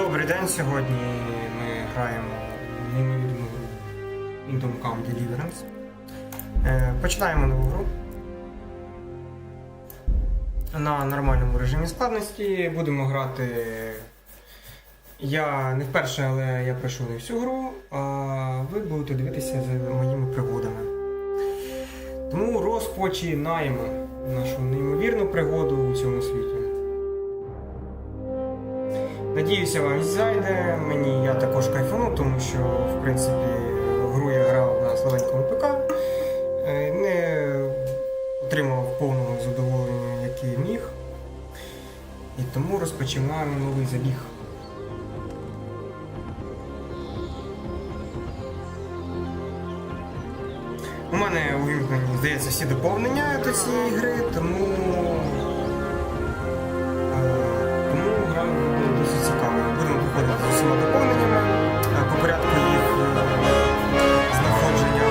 Добрий день, сьогодні ми граємо в неймовірну гру індомкам Deliverance. Починаємо нову гру. На нормальному режимі складності будемо грати. Я не вперше, але я пройшов не всю гру, а ви будете дивитися за моїми пригодами. Тому розпочинаємо нашу неймовірну пригоду у цьому світі. Надіюся, вам зайде. Я також кайфану, тому що, в принципі, гру я грав на слабенькому ПК. Не отримав повного задоволення, який міг. І тому розпочинаємо новий забіг. У мене увімкнені, здається, всі доповнення до цієї гри, тому гра буде досить цікавою. Будемо проходити з усіма доповненнями по порядку їх знаходження.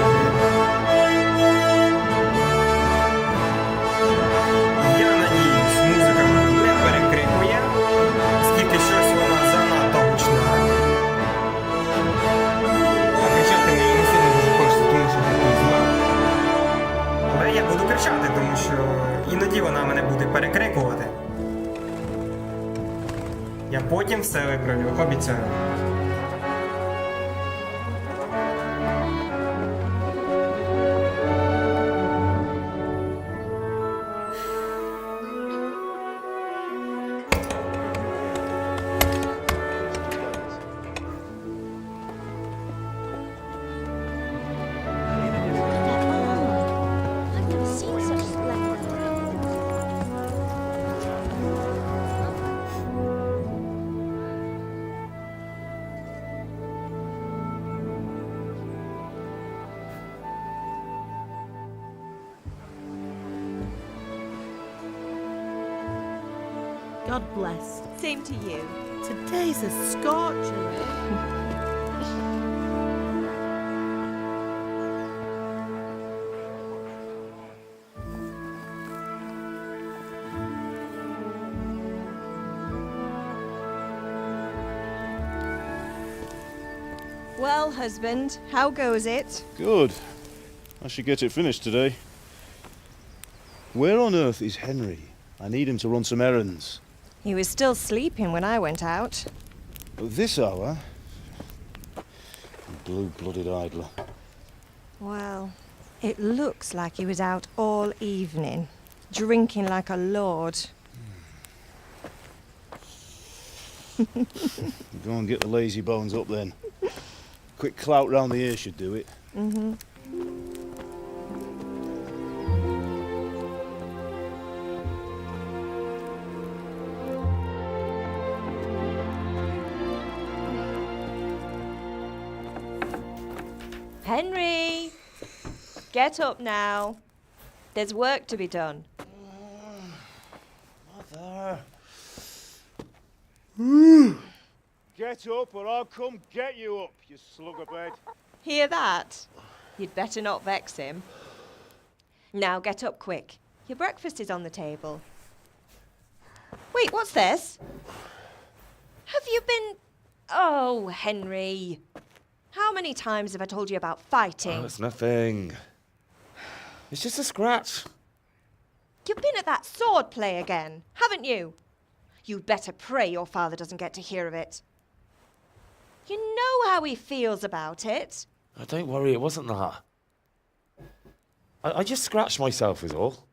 Я надіюсь, музика не перекрикує, оскільки щось вона занадто гучна. А кричати мені не сильно дуже хочеться, тому що такий знак. Але я буду кричати, тому що іноді вона мене буде перекрикувати. Я потім все виправлю, обіцяю. God bless. Same to you. Today's a scorcher. Well, husband, how goes it? Good. I should get it finished today. Where on earth is Henry? I need him to run some errands. He was still sleeping when I went out. At this hour? Blue-blooded idler. Well, it looks like he was out all evening, drinking like a lord. Go and get the lazy bones up then. Quick clout round the ear should do it. Mm-hmm. Henry! Get up now. There's work to be done. Mother. Get up or I'll come get you up, you slugabed. Hear that? You'd better not vex him. Now get up quick. Your breakfast is on the table. Wait, what's this? Have you been... Oh, Henry. How many times have I told you about fighting? Oh, it's nothing. It's just a scratch. You've been at that sword play again, haven't you? You'd better pray your father doesn't get to hear of it. You know how he feels about it. Oh, don't worry, it wasn't that. I just scratched myself is all.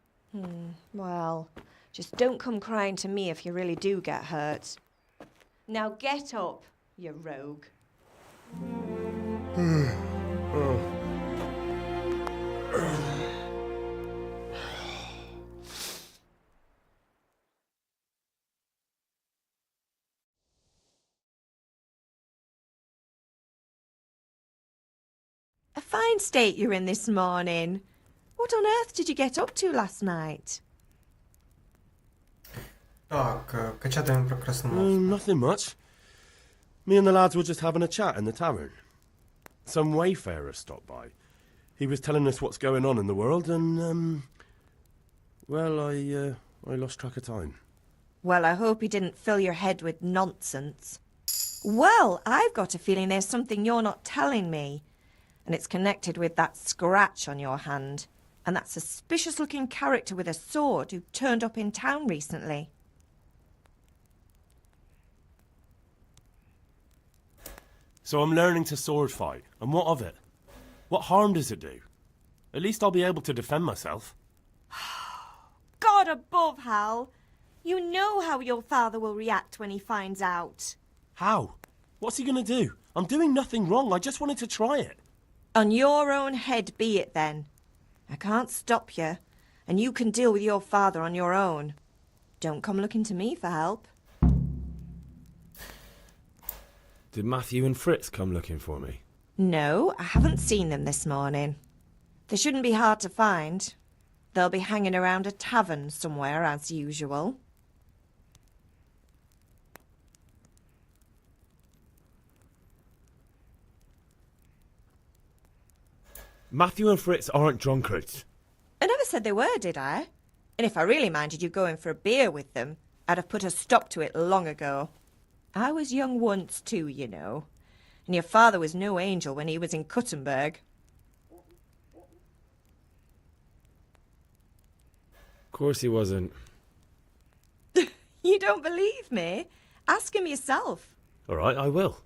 Well, just don't come crying to me if you really do get hurt. Now get up, you rogue. A fine state you're in this morning. What on earth did you get up to last night? Так, качатимемо про красномовство. Nothing much. Me and the lads were just having a chat in the tavern. Some wayfarer stopped by. He was telling us what's going on in the world and, well, I lost track of time. Well, I hope he didn't fill your head with nonsense. Well, I've got a feeling there's something you're not telling me. And it's connected with that scratch on your hand. And that suspicious-looking character with a sword who turned up in town recently. So I'm learning to sword fight, and what of it? What harm does it do? At least I'll be able to defend myself. God above, Hal! You know how your father will react when he finds out. How? What's he gonna do? I'm doing nothing wrong, I just wanted to try it. On your own head be it then. I can't stop you, and you can deal with your father on your own. Don't come looking to me for help. Did Matthew and Fritz come looking for me? No, I haven't seen them this morning. They shouldn't be hard to find. They'll be hanging around a tavern somewhere as usual. Matthew and Fritz aren't drunkards. I never said they were, did I? And if I really minded you going for a beer with them, I'd have put a stop to it long ago. I was young once too, you know. And your father was no angel when he was in Cuttenberg. Of course he wasn't. You don't believe me? Ask him yourself. All right, I will.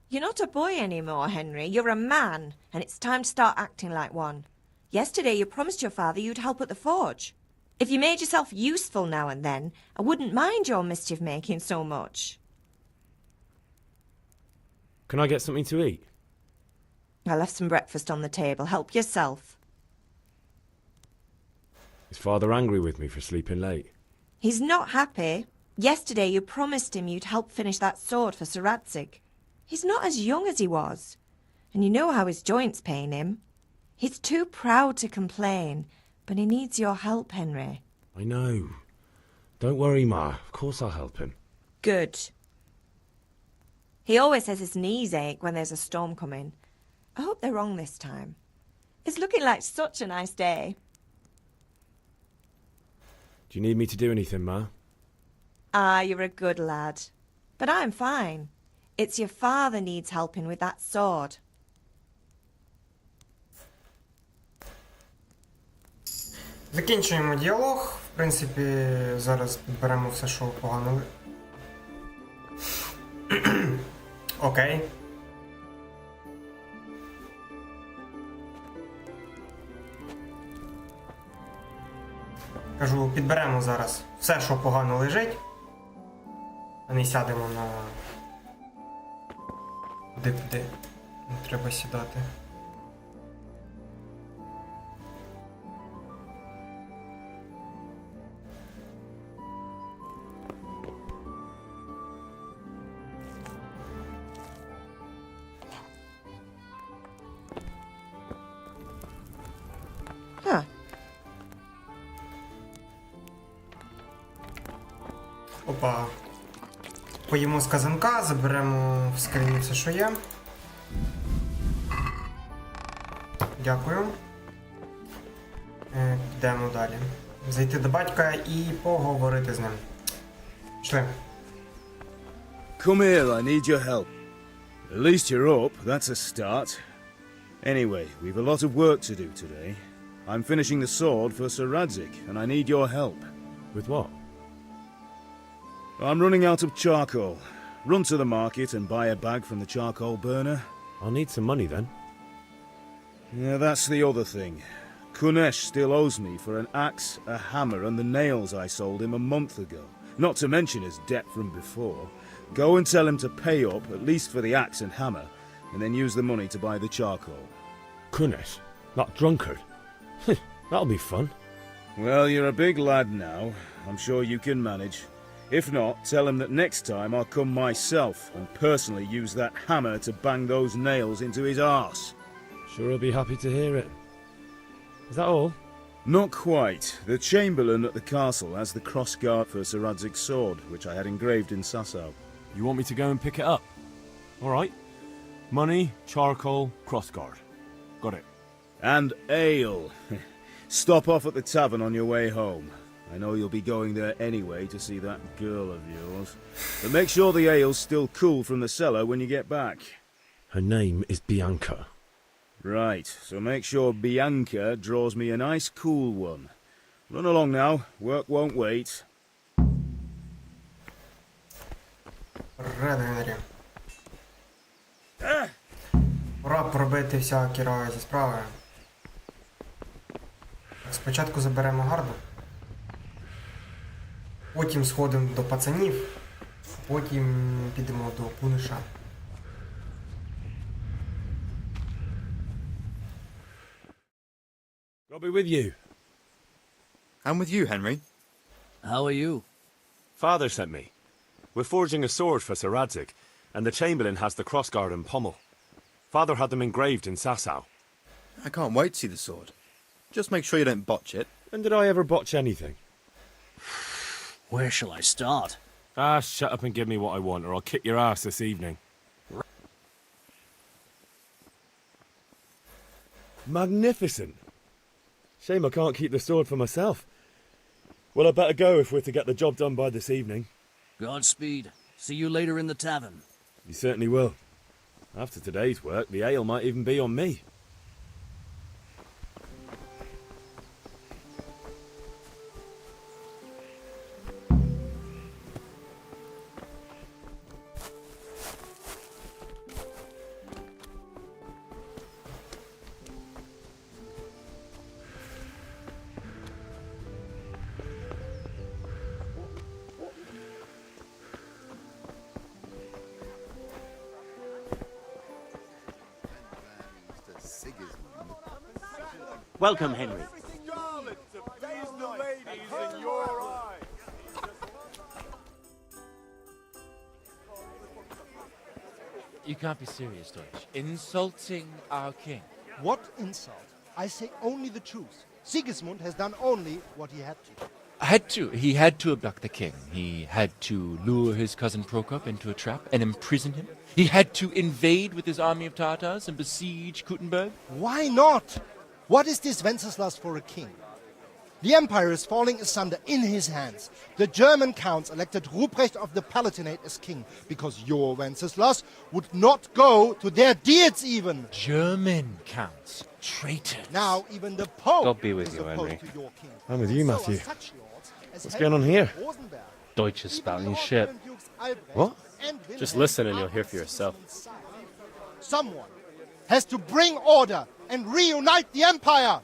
You're not a boy anymore, Henry. You're a man, and it's time to start acting like one. Yesterday you promised your father you'd help at the forge. If you made yourself useful now and then, I wouldn't mind your mischief-making so much. Can I get something to eat? I left some breakfast on the table. Help yourself. Is Father angry with me for sleeping late? He's not happy. Yesterday you promised him you'd help finish that sword for Sir Radzig. He's not as young as he was, and you know how his joints pain him. He's too proud to complain, but he needs your help, Henry. I know. Don't worry, Ma. Of course I'll help him. Good. He always says his knees ache when there's a storm coming. I hope they're wrong this time. It's looking like such a nice day. Do you need me to do anything, Ma? Ah, you're a good lad. But I'm fine. It's your father needs helping with that sword. Закінчуємо діалог. В принципі, зараз беремо все, що погано. Окей. Кажу, підберемо зараз все, що погано лежить. А не сядемо на... Куди не треба сідати. Huh. Опа. Поїмо з казанка, заберемо в скрині все, що є. Дякую. Підемо далі. Зайти до батька і поговорити з ним. Пішли. Come here, I need your help. At least you're up, that's a start. Anyway, we've a lot of work to do today. I'm finishing the sword for Sir Radzig, and I need your help. With what? I'm running out of charcoal. Run to the market and buy a bag from the charcoal burner. I'll need some money then. Yeah, that's the other thing. Kunesh still owes me for an axe, a hammer, and the nails I sold him a month ago. Not to mention his debt from before. Go and tell him to pay up, at least for the axe and hammer, and then use the money to buy the charcoal. Kunesh? That drunkard? That'll be fun. Well, you're a big lad now. I'm sure you can manage. If not, tell him that next time I'll come myself and personally use that hammer to bang those nails into his arse. Sure he'll be happy to hear it. Is that all? Not quite. The Chamberlain at the castle has the crossguard for Sir Radzig's sword, which I had engraved in Sasau. You want me to go and pick it up? All right. Money, charcoal, crossguard. Got it. And ale. Stop off at the tavern on your way home. I know you'll be going there anyway to see that girl of yours. But make sure the ale's still cool from the cellar when you get back. Her name is Bianca. Right, so make sure Bianca draws me a nice cool one. Run along now, work won't wait. Привіт, Генрі. Пора пробити всякі разі справи. Спочатку заберемо гарду. Потім сходимо до пацанів. Потім підемо до Пуниша. I'll be with you. I'm with you, Henry. How are you? Father sent me. We're forging a sword for Sir Radzig, and the Chamberlain has the crossguard and pommel. Father had them engraved in Sasau. I can't wait to see the sword. Just make sure you don't botch it. When did I ever botch anything? Where shall I start? Ah, shut up and give me what I want, or I'll kick your ass this evening. Magnificent! Shame I can't keep the sword for myself. Well, I better go if we're to get the job done by this evening. Godspeed. See you later in the tavern. You certainly will. After today's work, the ale might even be on me. Welcome, Henry. You can't be serious, Deutsch. Insulting our king. What insult? I say only the truth. Sigismund has done only what he had to. He had to abduct the king. He had to lure his cousin Prokop into a trap and imprison him. He had to invade with his army of Tartars and besiege Kuttenberg. Why not? What is this Wenceslas for a king? The empire is falling asunder in his hands. The German counts elected Ruprecht of the Palatinate as king because your Wenceslas would not go to their deeds even. German counts. Traitors. Now even the Pope God be with is you, opposed Henry. to your king. I'm with you, So are Matthew. such lords as What's going on here? Rosenberg, Deutsch is spouting Lord shit. Baron Dukes Albrecht, What? and Just Wilhelm listen and you'll are hear for on yourself. Sigismund's side. Someone has to bring order and reunite the empire.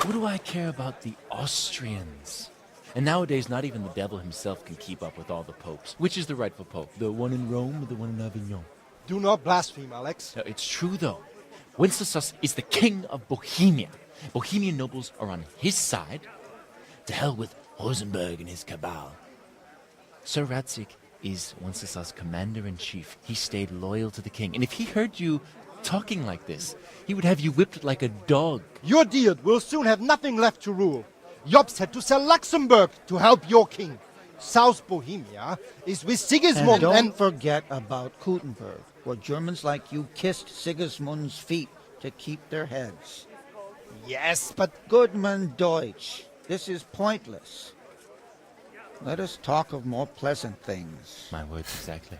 What do I care about the Austrians? And nowadays, not even the devil himself can keep up with all the popes. Which is the rightful pope? The one in Rome or the one in Avignon? Do not blaspheme, Alex. No, it's true, though. Wenceslas is the king of Bohemia. Bohemian nobles are on his side. To hell with Rosenberg and his cabal. Sir Radzig is Wenceslas' commander-in-chief. He stayed loyal to the king. And if he heard you talking like this, he would have you whipped like a dog. Your Diet will soon have nothing left to rule. Jobst had to sell Luxembourg to help your king. South Bohemia is with Sigismund And don't forget about Kuttenberg, where Germans like you kissed Sigismund's feet to keep their heads. Yes, but Goodman Deutsch, this is pointless. Let us talk of more pleasant things. My words exactly.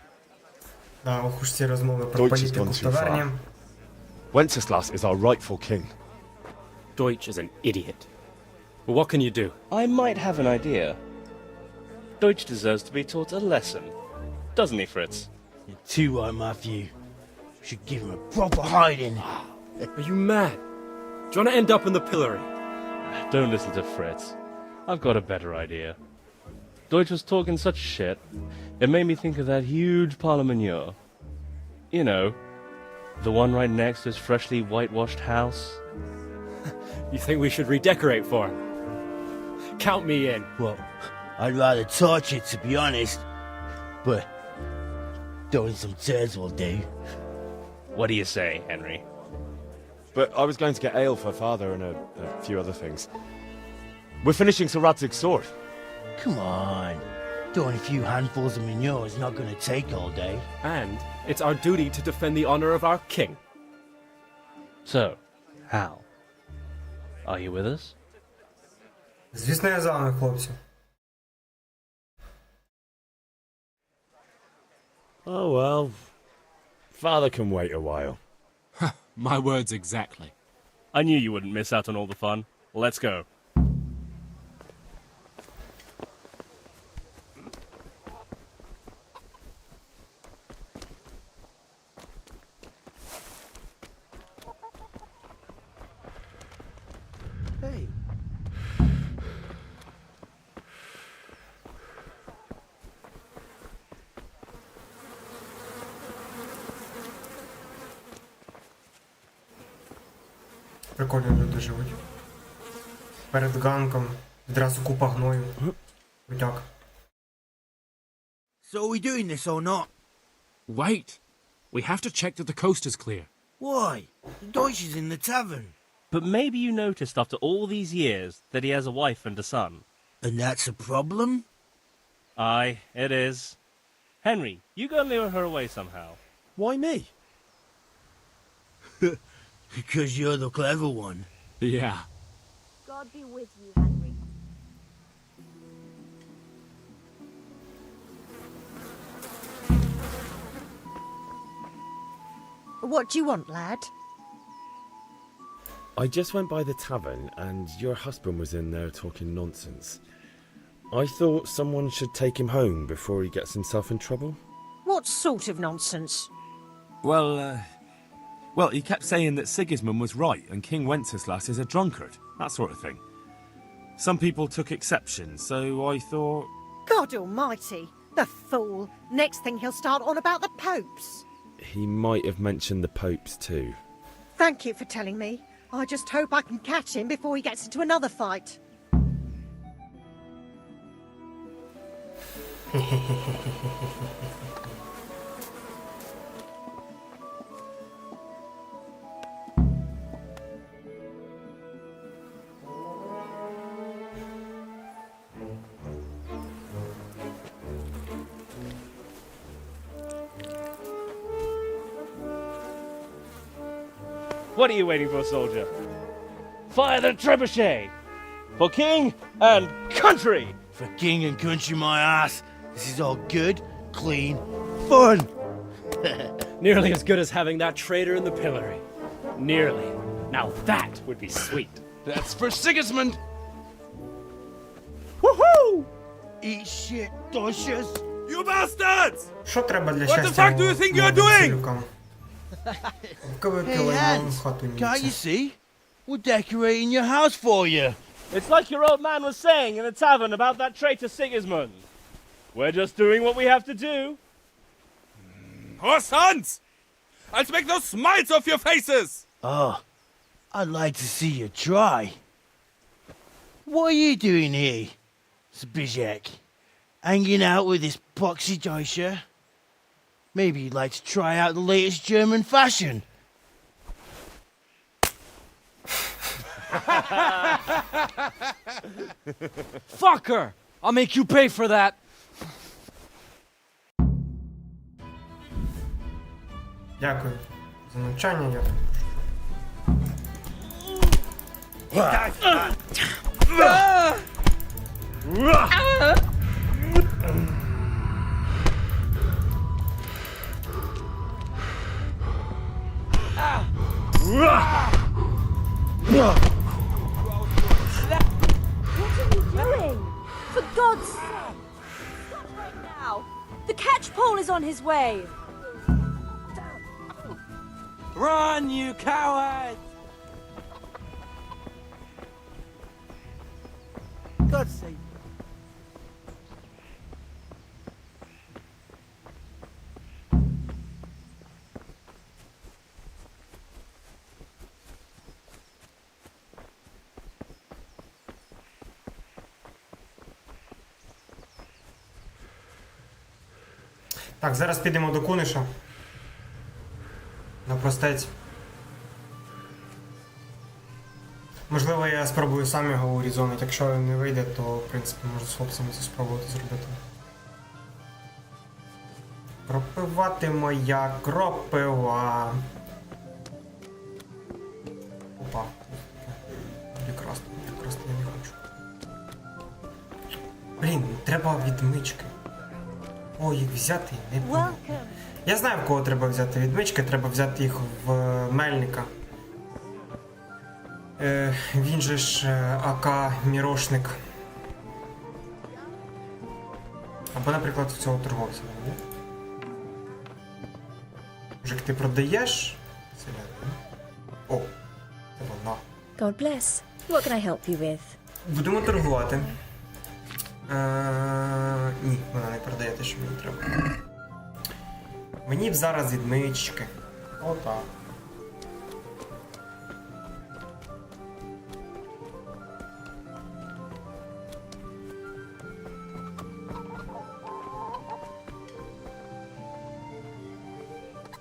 Да, ох уж ці розмови про Deutsch has політику gone в too таверні. far. Wenceslas is our rightful king. Deutsch is an idiot. But what can you do? I might have an idea. Deutsch deserves to be taught a lesson. Doesn't he, Fritz? You're too right, Matthew. We should give him a proper hiding. Are you mad? Do you want to end up in the pillory? Don't listen to Fritz. I've got a better idea. Deutsch was talking such shit, it made me think of that huge parliament. You know, the one right next to his freshly whitewashed house. You think we should redecorate for him? Count me in. Well, I'd rather torch it, to be honest. But throwing some turds will do. What do you say, Henry? But I was going to get ale for father and a few other things. We're finishing Sir Radzig's sword. Come on. Throwing a few handfuls of manure is not going to take all day. And it's our duty to defend the honor of our king. So, Hal, are you with us? Звісно, я за вами, хлопці. Oh well. Father can wait a while. My words exactly. I knew you wouldn't miss out on all the fun. Let's go. Hey. Прикольно люди живуть. Перед ганком відразу купа гною. Крутяк. So are we doing this or not? Wait. We have to check that the coast is clear. Why? The Deutsch is in the tavern. But maybe you noticed after all these years that he has a wife and a son. And that's a problem? Aye, it is. Henry, you go lure her away somehow. Why me? Because you're the clever one. Yeah. God be with you, Henry. What do you want, lad? I just went by the tavern and your husband was in there talking nonsense. I thought someone should take him home before he gets himself in trouble. What sort of nonsense? Well, he kept saying that Sigismund was right and King Wenceslas is a drunkard, that sort of thing. Some people took exception, so I thought... God almighty! The fool! Next thing he'll start on about the popes. He might have mentioned the popes too. Thank you for telling me. I just hope I can catch him before he gets into another fight. What are you waiting for, soldier? Fire the trebuchet! For king and country! For king and country, my ass. This is all good, clean, fun. Nearly as good as having that traitor in the pillory. Nearly. Now that would be sweet. That's for Sigismund! Woohoo! Eat shit, Deutsches. You bastards! Що треба для What the щастя fuck do you think you're молодим doing? селюкам? Hey, Hans, can't you see? We're decorating your house for you. It's like your old man was saying in the tavern about that traitor Sigismund. We're just doing what we have to do. Horse sons! I'll make those smiles off your faces! Oh, I'd like to see you try. What are you doing here, Zbigniew? Hanging out with this poxy Deutscher? Maybe you'd like to try out the latest German fashion. Fucker! I'll make you pay for that. Дякую за навчання, я For God's sake! Stop right now! The catchpole is on his way! Run, you coward! God's sake. Так, зараз підемо до Куниша. На простець. Можливо, я спробую сам його урізонити. Якщо не вийде, то, в принципі, можу з хлопцями це спробувати зробити. Кропива моя кропива. Опа. Якраз я не хочу. Блін, треба відмички. О, їх взяти не пам'ятаю. Welcome. Я знаю, в кого треба взяти відмички, треба взяти їх в Мельника. Він же ж АК-мірошник. Або, наприклад, в цього торговця. Не? Мужик, ти продаєш? О, це вона. God bless. What can I help you with? Будемо торгувати. Ні, вона не продає те, що мені треба. Мені б зараз відмички. Отак.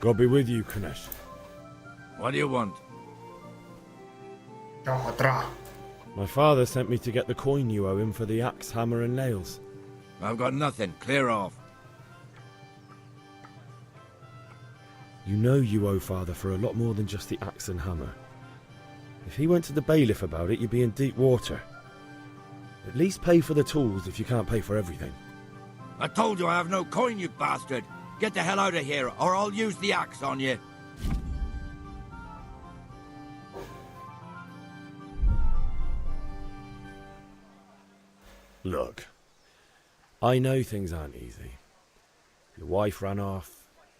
God be with you, Kunesh. What do you want? Отра. My father sent me to get the coin you owe him for the axe, hammer, and nails. I've got nothing. Clear off. You know you owe father for a lot more than just the axe and hammer. If he went to the bailiff about it, you'd be in deep water. At least pay for the tools if you can't pay for everything. I told you I have no coin, you bastard. Get the hell out of here, or I'll use the axe on you. Look, I know things aren't easy. Your wife ran off,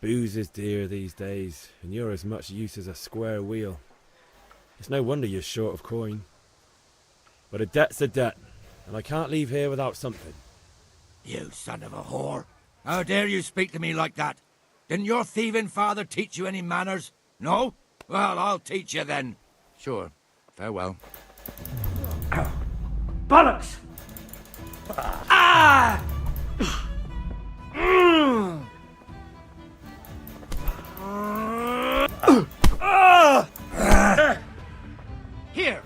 booze is dear these days, and you're as much use as a square wheel. It's no wonder you're short of coin. But a debt's a debt, and I can't leave here without something. You son of a whore. How dare you speak to me like that? Didn't your thieving father teach you any manners? No? Well, I'll teach you then. Sure. Farewell. Bollocks! Ah! Here!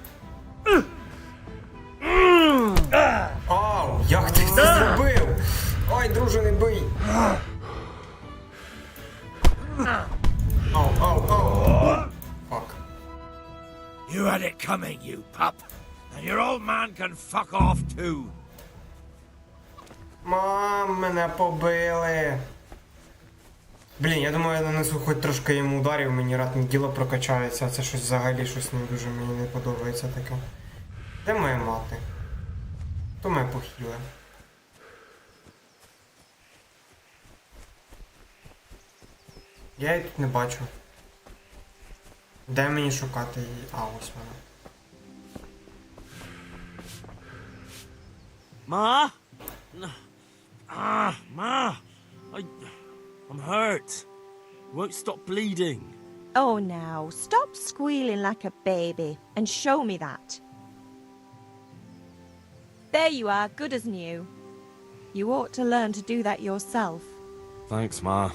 Ау, як ти це зробив? Ой, друже, не бий. Ау, ау, ау. Fuck. You had it coming, you pup. And your old man can fuck off too. Мам, мене побили. Блін, я думаю, я нанесу хоч трошки йому ударів, мені ратне діло прокачається, а це щось взагалі щось не дуже мені не подобається таке. Де моя мати? Хто мене похиле? Я її тут не бачу. Де мені шукати її? А, ось вона. Ma? Ma! I'm hurt. It won't stop bleeding. Oh, now, stop squealing like a baby and show me that. There you are, good as new. You ought to learn to do that yourself. Thanks, Ma.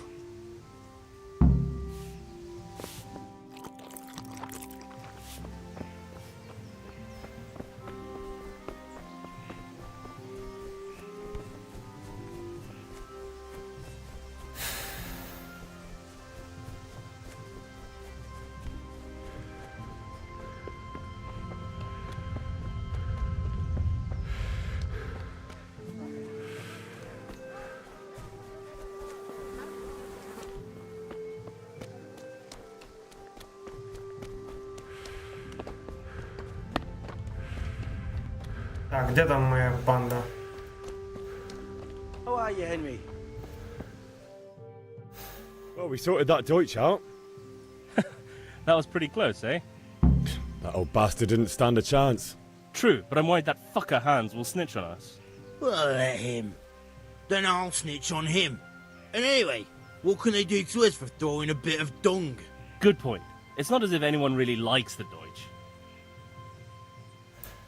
Так, де там моя банда? How are you, Henry? Well, we sorted that Deutsch out. That was pretty close, eh? That old bastard didn't stand a chance. True, but I'm worried that fucker Hans will snitch on us. Well, let him. Then I'll snitch on him. And anyway, what can they do to us for throwing a bit of dung? Good point. It's not as if anyone really likes the Deutsch.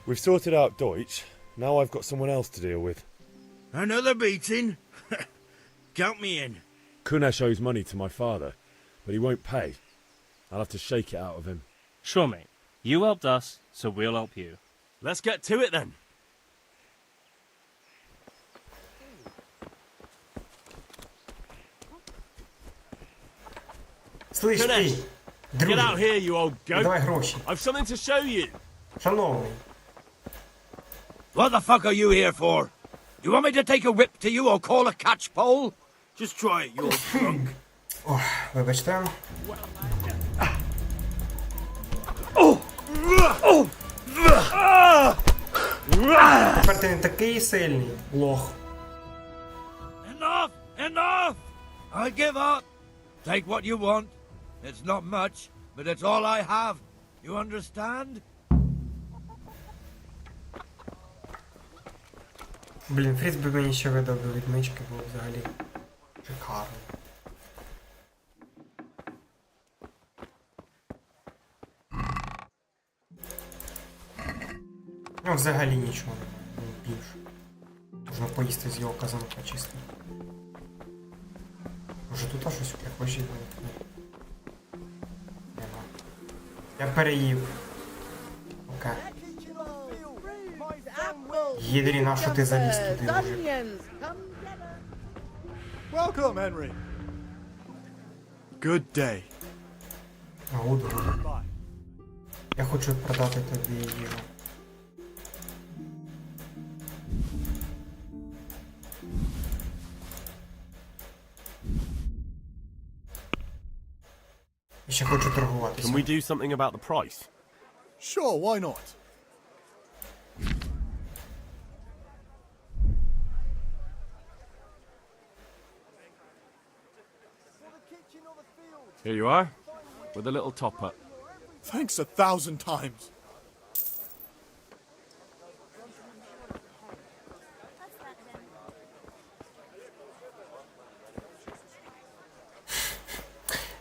We've sorted out Deutsch. Now I've got someone else to deal with. Another beating? Count me in. Kunesh owes money to my father, but he won't pay. I'll have to shake it out of him. Sure, mate. You helped us, so we'll help you. Let's get to it then. Слышь, ти, Get друже, out here, you old goat. давай гроші. I've something to show you. Шановний, What the fuck are you here for? Do you want me to take a whip to you or call a catchpole? Just try it, you're drunk. О, вибачте. Тепер ти не такий сильний, лох. Enough! Enough! I give up. Take what you want. It's not much, but it's all I have. You understand? Блін, Фріц би мені ще видав би відмички, було взагалі шикарно. Ну, взагалі нічого не більше. Можна поїсти з його казанка чисто. Може тут щось прихожі? Нема. Я переїв. Окей. Генрі, на що ти заліз туди, мужик? Welcome, Henry. Good day. Гуд. Я хочу продати тобі їжу. І ще хочу торгуватися. Can we do something about the price? Sure, why not? Here you are, with a little top up. Thanks 1,000 times.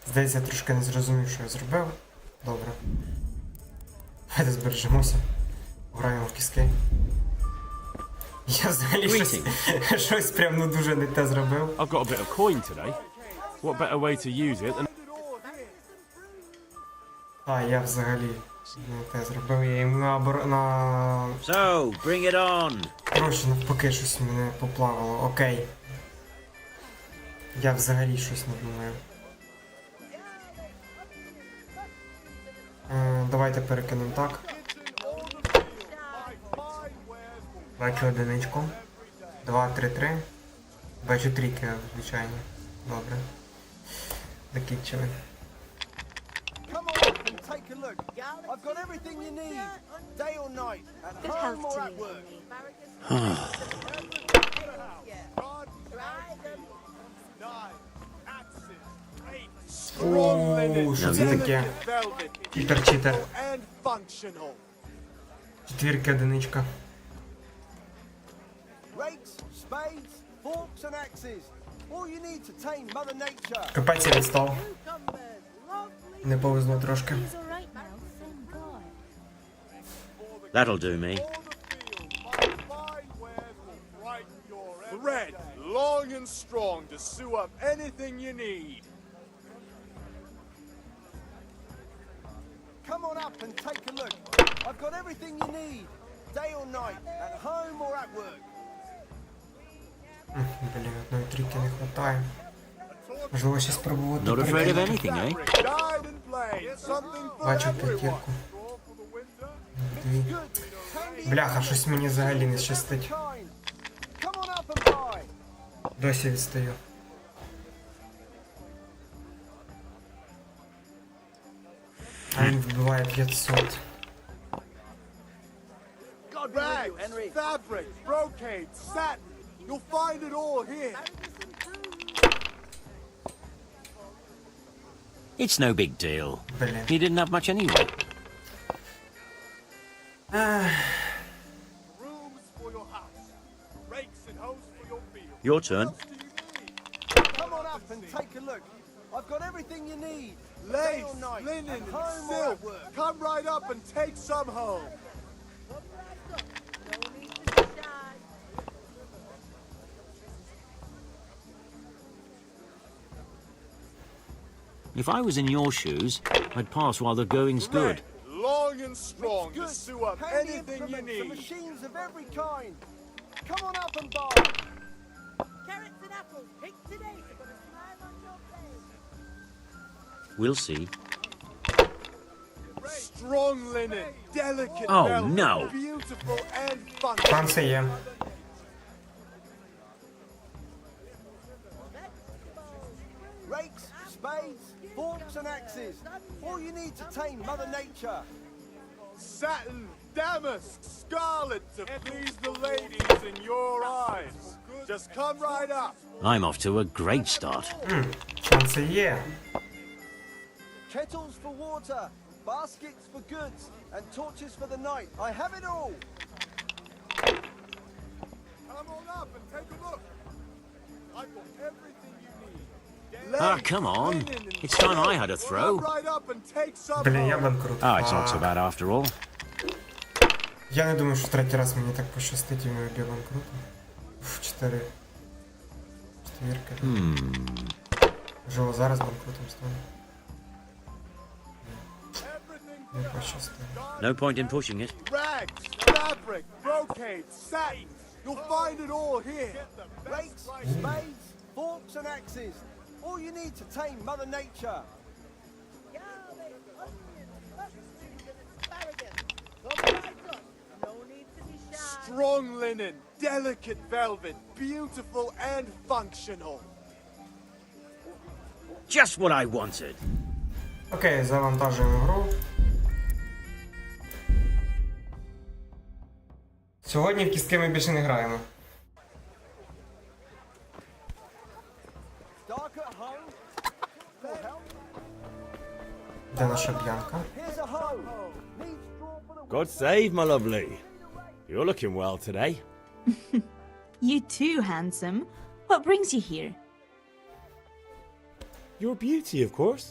Здається, я трошки не зрозумів, що я зробив. Добре. Давайте збережемося. Граємо в кістки. Я взагалі щось прям ну дуже не те зробив. I've got a bit of coin today. What better way to use it than... А, я взагалі не те зробив. Я йому на So, bring it on. Коротше, навпаки, щось мене поплавало. Окей. Я взагалі щось не думаю. Давайте перекинемо так. Бачу одиничку. 2, 3, 3. Бачу трійки, звичайно. Добре. Закінчили. Good health to you. Ооо, що це таке? Читер. Четвірка, одиничка. Капець я відстав. Не повезло трошки. He's all right now, thank God. That'll do me. Thread, long and strong to sew up anything you need. Come on up and take a look. I've got everything you need, day or night, at home or at work. Блін, одної трійки не вистачає. Можливо, ще спробувати. Not afraid of anything, eh? Бачу п'ятірку. Дві. Бляха, щось мені взагалі не щастить. Досі відстаю. А він вбиває 500. Rags, fabric, brocade, satin. You'll find it all here. It's no big deal. Блін. He didn't have much anyway. Rooms for your house, rakes and hoes for your field. Your turn. Come on up and take a look. I've got everything you need, day Lace, or night, linen, at and home or silk. at work. Come right up and take some home. If I was in your shoes, I'd pass while the going's good. Long and strong to Good. sew up Handy anything you implements and need. machines of every kind. Come on up and buy. Carrots and apples, picked today to put a smile on your face. We'll see. Strong linen, delicate Oh, velvet, no. beautiful and fun. Шанси є. spades, forks, and axes. All you need to tame Mother Nature. Satin, damask, scarlet to please the ladies in your eyes. Just come right up. I'm off to a great start. Шанси є. Kettles for water, baskets for goods, and torches for the night. I have it all. Come on up and take a look. I've got everything you need. Ah, come on. It's time I had a throw. Right up and take some. Блін, я банкрут. Oh, it's not so bad after all. Я не думаю, що третій раз мені так пощастить і не виб'є банкрутом. 4 четвірки. Можливо, зараз банкрутом стану. Не пощастило. No point in pushing it. Rags, fabric, brocade, satin. You'll find it all here. Rakes, spades, forks, and axes. All you need to tame Mother Nature. Strong linen, delicate velvet, beautiful and functional. Just what I wanted. Окей, завантажуємо гру. Сьогодні в кістки ми більше не граємо. Dark at home. For help. Де наша б'янка? Here's a hoe. Need straw for the God save, my lovely. You're looking well today. You too, handsome. What brings you here? Your beauty, of course.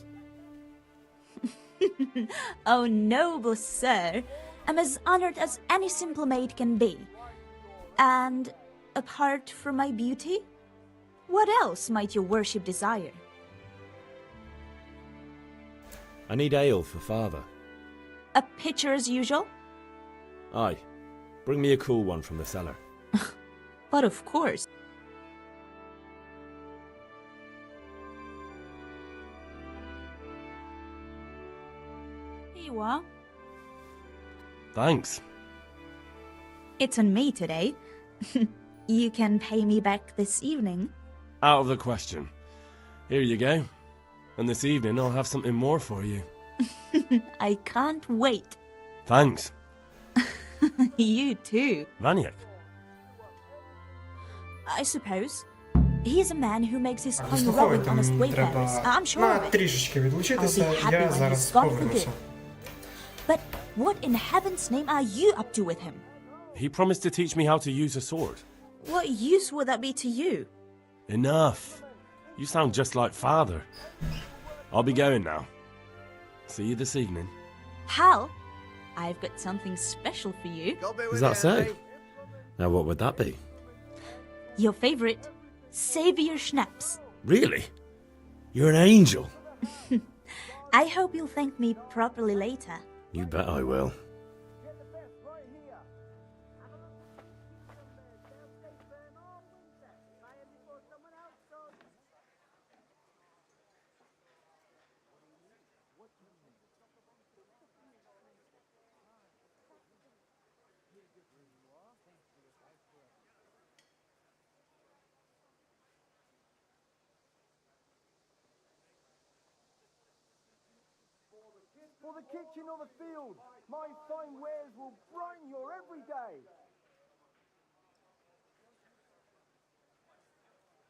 Oh, noble sir, I'm as honored as any simple maid can be. And apart from my beauty, what else might your worship desire? I need ale for father. A pitcher as usual? Aye. Bring me a cool one from the cellar. But of course. Here you are. Thanks. It's on me today. You can pay me back this evening. Out of the question. Here you go. And this evening I'll have something more for you. I can't wait. Thanks. You too. Vaniak. I suppose. He's a man who makes his coin rolling Заслуховуйте, honest мені wayfarers. треба I'm sure of it. трішечки I'll відлучитися, be happy я when зараз he's gone for повернуся. good. But what in heaven's name are you up to with him? He promised to teach me how to use a sword. What use would that be to you? Enough. You sound just like father. I'll be going now. See you this evening. Hal, I've got something special for you. Is that so? Now what would that be? Your favorite, Savior Schnapps. Really? You're an angel. I hope you'll thank me properly later. You bet I will. For the kitchen or the field, my fine wares will brighten your every day.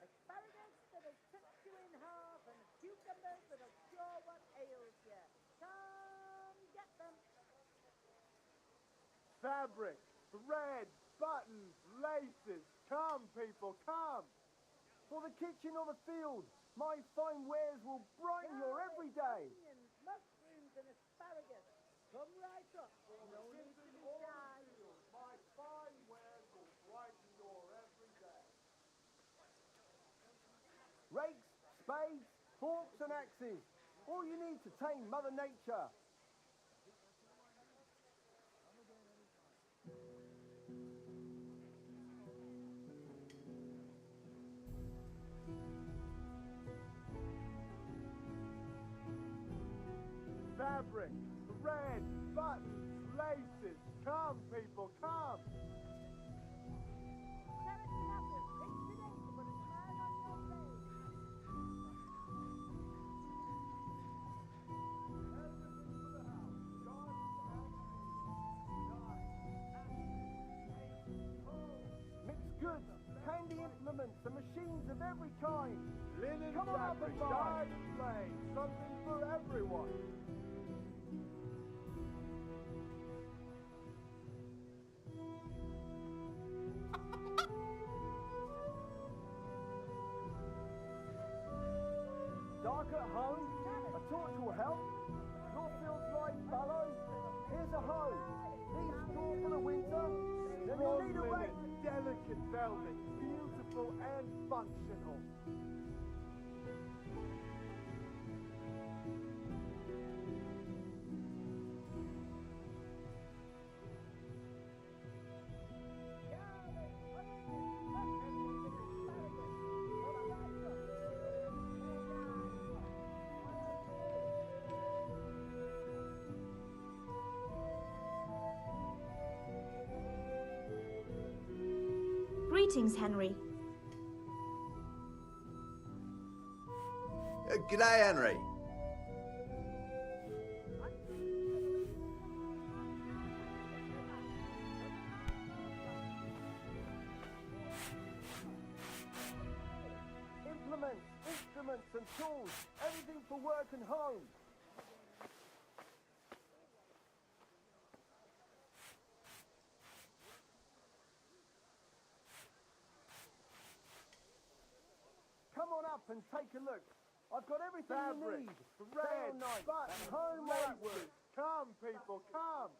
Asparagus that have cut you in half and cucumbers that will cure what ails you. Come get them. Fabric, thread, buttons, laces. Come, people, come. For the kitchen or the field, my fine wares will brighten your every day. Mushrooms and asparagus. Come right up. No need to be shy. My fine wares will brighten your every day. Rakes, spades, forks, and axes. All you need to tame Mother Nature. Fabric, thread, buttons, laces. Come, people, come. implements and machines of every kind. Linen Come on up fabric, and buy. dyed and plain, something for everyone. Dark at home? A torch will help. Your fields lie fallow? Here's a hoe. Need straw for the winter? Then you'll need a rake. Delicate velvet, beautiful and functional. Greetings, Henry. G'day, Henry. Implements, instruments and tools. Everything for work and home. Come on up and take a look. I've got everything Fabric, you need. thread, Night, buttons, home laces. Come, people, come.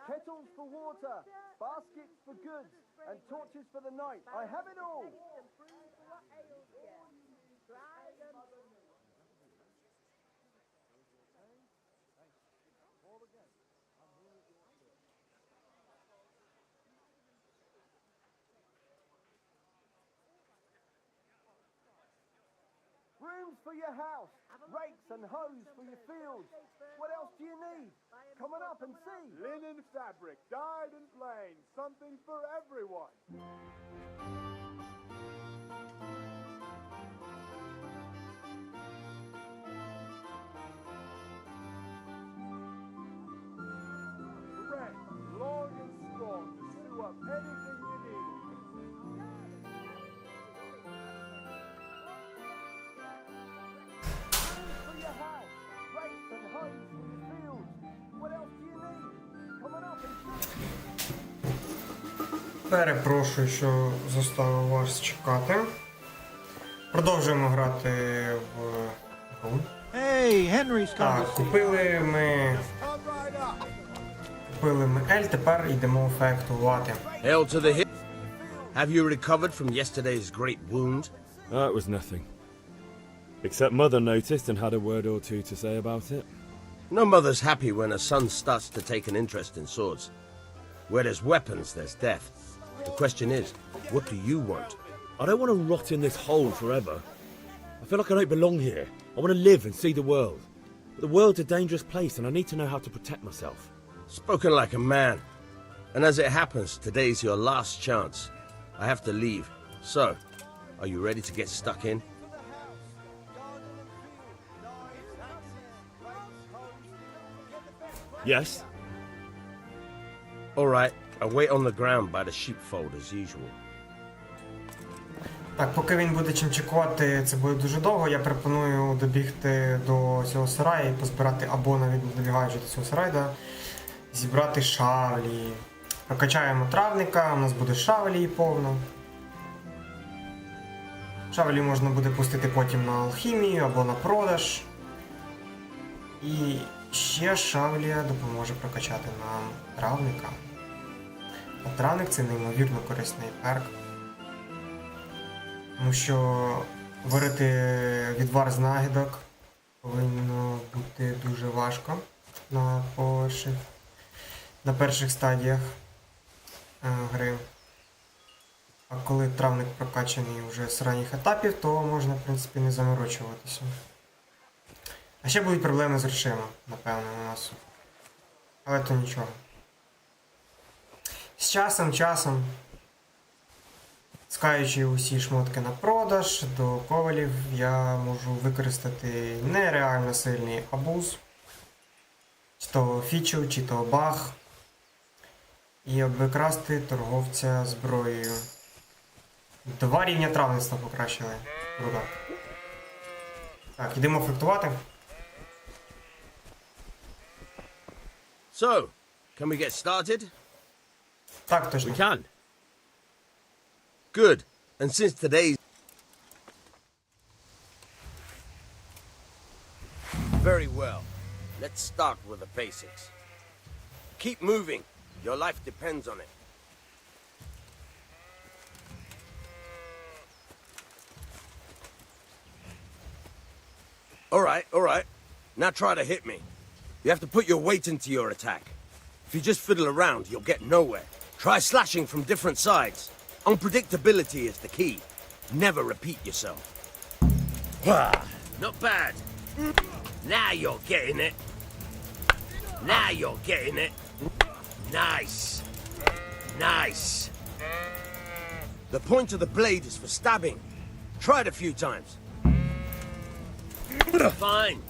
Kettles for water, baskets for goods, and torches for the night. I have it all. Brooms for your house, rakes and hoes for your fields. What else do you need? Come on up and see. Linen fabric, dyed and plain, something for everyone. Thread, long and strong, to sew up anything you need. For your house, rakes and hoes for your fields. What else do you need? Come on up and see. Перепрошую, що заставив вас чекати. Продовжуємо грати в гру. Hey, Henry's Так, купили ми Ель, тепер йдемо ефектувати. Hail to the hip. Have you recovered from yesterday's great wound? That was nothing. Except Mother noticed and had a word or two to say about it. No mother's happy when a son starts to take an interest in swords. Where there's weapons, there's death. The question is, what do you want? I don't want to rot in this hole forever. I feel like I don't belong here. I want to live and see the world. But the world's a dangerous place and I need to know how to protect myself. Spoken like a man. And as it happens, today's your last chance. I have to leave. So, are you ready to get stuck in? Yes? All right, I'll wait on the ground by the sheepfold as usual. Так, поки він буде чимчикувати, це буде дуже довго, я пропоную добігти до цього сараю і позбирати, або навіть добігаючи до цього сараю, зібрати шавлі. Прокачаємо травника, у нас буде шавлі повно. Шавлі можна буде пустити потім на алхімію або на продаж. І ще шавлія допоможе прокачати нам травника. А травник це неймовірно корисний перк. Тому що варити відвар з нагідок повинно бути дуже важко на перших стадіях гри. А коли травник прокачаний вже з ранніх етапів, то можна, в принципі, не заморочуватися. А ще будуть проблеми з грошима, напевно, у нас. Але то нічого. З часом Скаючи усі шмотки на продаж, до ковалів я можу використати нереально сильний абуз, чи то фічу, чи то баг, і обікрасти торговця зброєю. 2 рівня травництва покращили. Круто. Так, йдемо фехтувати. So, can we get started? Так, точно. We can. Good. And since today's... Very well. Let's start with the basics. Keep moving. Your life depends on it. All right. Now try to hit me. You have to put your weight into your attack. If you just fiddle around, you'll get nowhere. Try slashing from different sides. Unpredictability is the key. Never repeat yourself. Not bad. Now you're getting it. Now you're getting it. Nice. Nice. The point of the blade is for stabbing. Try it a few times. Fine.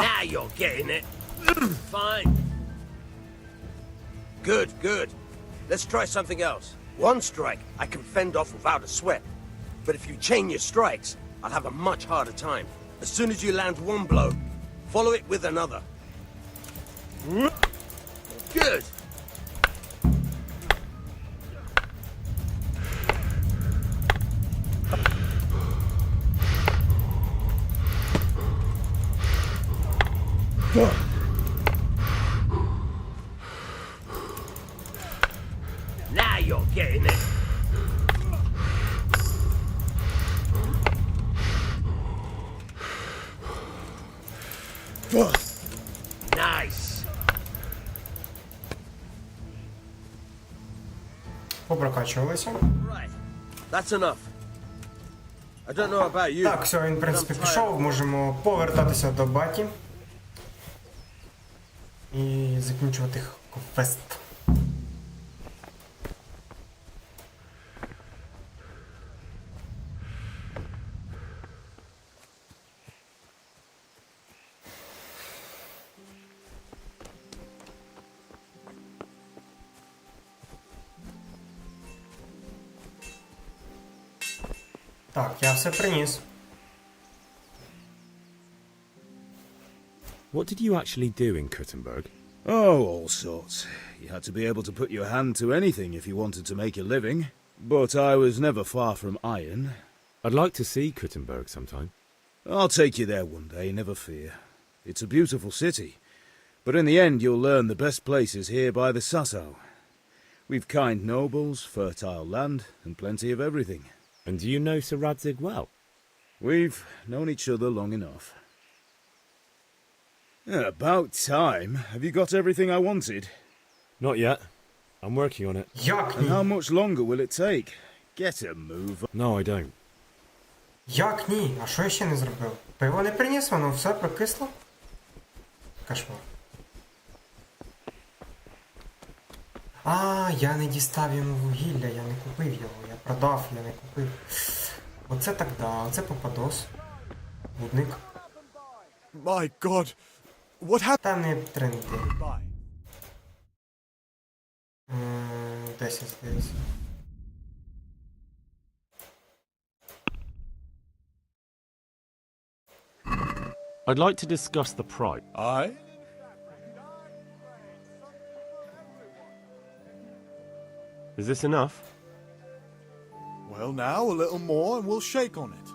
Now you're getting it. Fine. Good. Let's try something else. One strike I can fend off without a sweat. But if you chain your strikes, I'll have a much harder time. As soon as you land one blow, follow it with another. Good. Now you're getting it. Nice. Попрокачувалися. Right. That's enough. I don't know about you. Так, все, він, в принципі, пішов. Можемо повертатися до баті. І закінчувати квест. Так, я все приніс. What did you actually do in Kuttenberg? Oh, all sorts. You had to be able to put your hand to anything if you wanted to make a living. But I was never far from iron. I'd like to see Kuttenberg sometime. I'll take you there one day, never fear. It's a beautiful city. But in the end you'll learn the best places here by the Sasso. We've kind nobles, fertile land, and plenty of everything. And do you know Sir Radzig well? We've known each other long enough. About time. Have you got everything I wanted? Not yet. I'm working on it. Як And ні? how much longer will it take? Get a move. No, I don't. Як ні? А що я ще не зробив? Пиво не приніс, воно все прокисло? Кошмар. А, я не дістав йому вугілля, я не купив його, я продав, я не купив. Оце так да, оце попадос. Будник. My God, what happened? Та не тренди. 10, здається. I'd like to discuss the price. Aye? Is this enough? Well, now a little more and we'll shake on it.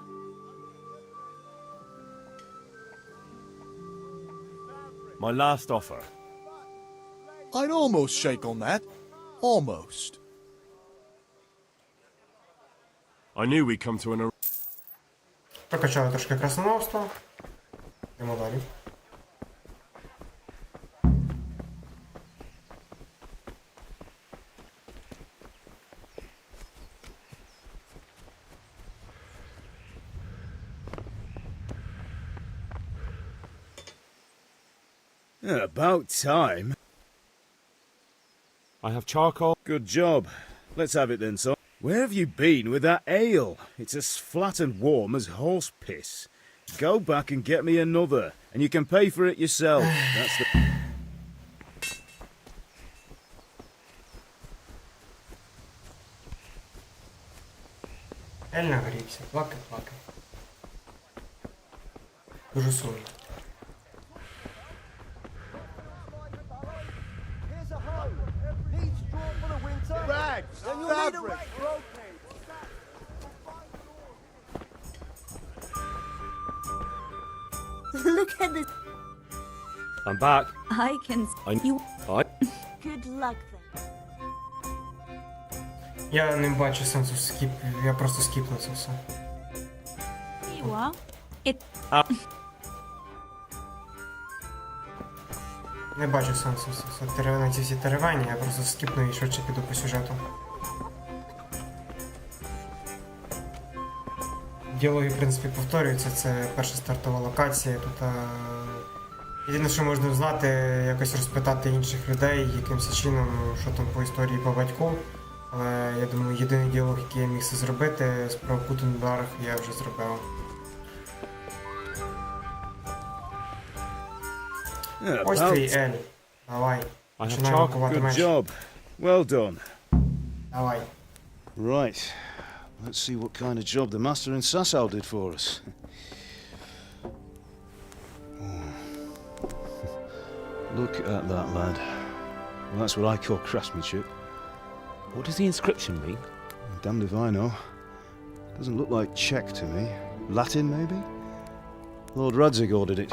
My last offer. I'd almost shake on that. Almost. I knew we'd come to an... Прокачали трошки красномовства. Йдемо далі. About time. I have charcoal. Good job. Let's have it then, son. Where have you been with that ale? It's as flat and warm as horse piss. Go back and get me another, and you can pay for it yourself. That's the... Ель нагрівся, плакай. Дуже сумно. Rags! Fabric! Look at this. I'm back. I can you. Good luck then. Я не бачу сенсу я просто скіпну це все. You are. It. Не бачу сенсу на ці всі теревені, я просто скіпну і швидше піду по сюжету. Діалоги, в принципі, повторюються, це перша стартова локація. Тут єдине, що можна знати, якось розпитати інших людей, якимось чином, що там по історії по батьку. Але я думаю, єдиний діалог, який я міг це зробити, з про Кутенберг я вже зробив. Ось твій Ель. Давай. Починай рахувати меч. Good job. Well done. Давай. Right. Let's see what kind of job the master in Sasau did for us. Look at that, lad. Well, that's what I call craftsmanship. What does the inscription mean? Damned if I know. Doesn't look like Czech to me. Latin, maybe? Lord Radzig ordered it.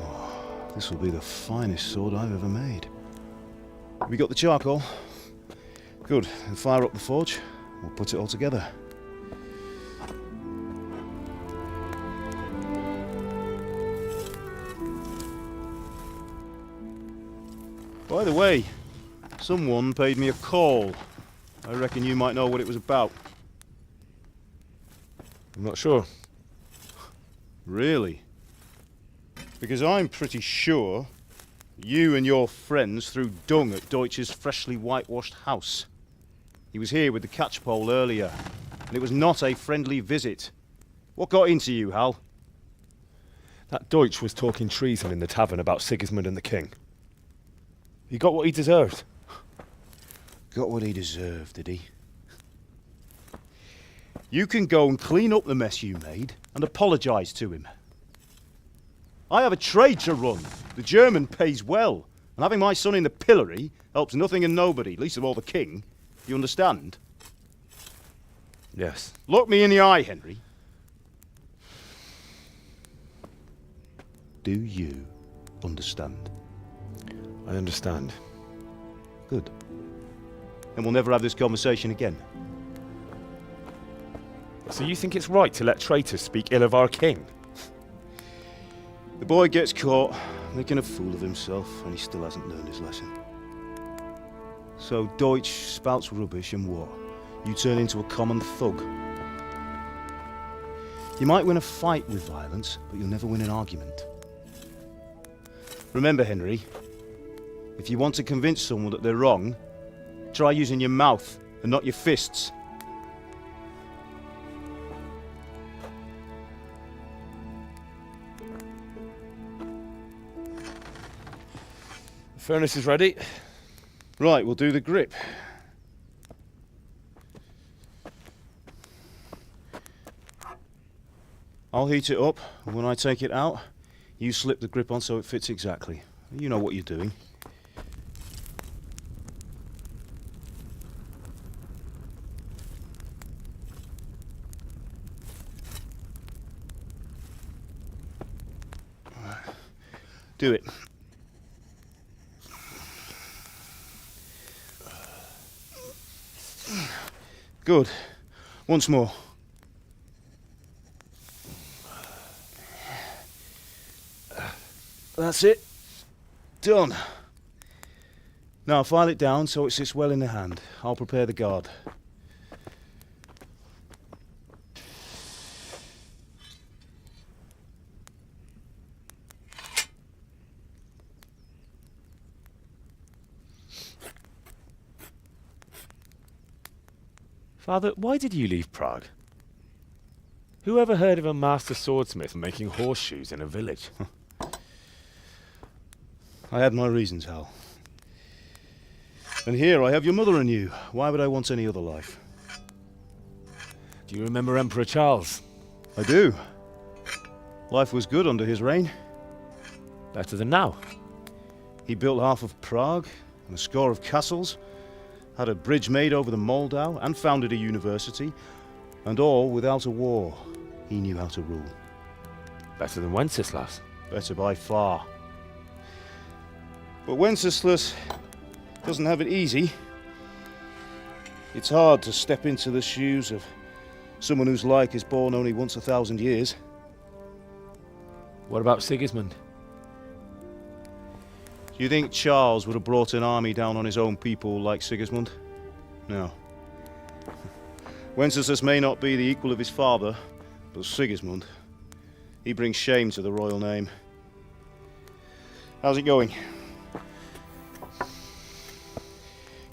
Oh, this will be the finest sword I've ever made. Have we got the charcoal? Good. Then fire up the forge. We'll put it all together. By the way, someone paid me a call. I reckon you might know what it was about. I'm not sure. Really? Because I'm pretty sure you and your friends threw dung at Deutsch's freshly whitewashed house. He was here with the catchpole earlier, and it was not a friendly visit. What got into you, Hal? That Deutsch was talking treason in the tavern about Sigismund and the king. He got what he deserved. Got what he deserved, did he? You can go and clean up the mess you made and apologise to him. I have a trade to run. The German pays well, and having my son in the pillory helps nothing and nobody, least of all the king. You understand? Yes. Look me in the eye, Henry. Do you understand? I understand. Good. Then we'll never have this conversation again. So you think it's right to let traitors speak ill of our king? The boy gets caught, making a fool of himself, and he still hasn't learned his lesson. So Deutsch spouts rubbish, and what? You turn into a common thug. You might win a fight with violence, but you'll never win an argument. Remember, Henry, if you want to convince someone that they're wrong, try using your mouth and not your fists. The furnace is ready. Right, we'll do the grip. I'll heat it up, and when I take it out, you slip the grip on so it fits exactly. You know what you're doing. Do it. Good. Once more. That's it. Done. Now file it down so it sits well in the hand. I'll prepare the guard. Father, why did you leave Prague? Who ever heard of a master swordsmith making horseshoes in a village? I had my reasons, Hal. And here I have your mother and you. Why would I want any other life? Do you remember Emperor Charles? I do. Life was good under his reign. Better than now. He built half of Prague and a score of castles, had a bridge made over the Moldau, and founded a university, and all without a war. He knew how to rule. Better than Wenceslas. Better by far. But Wenceslas doesn't have it easy. It's hard to step into the shoes of someone whose like is born only once 1,000 years. What about Sigismund? Do you think Charles would have brought an army down on his own people like Sigismund? No. Wenceslas may not be the equal of his father, but Sigismund, he brings shame to the royal name. How's it going?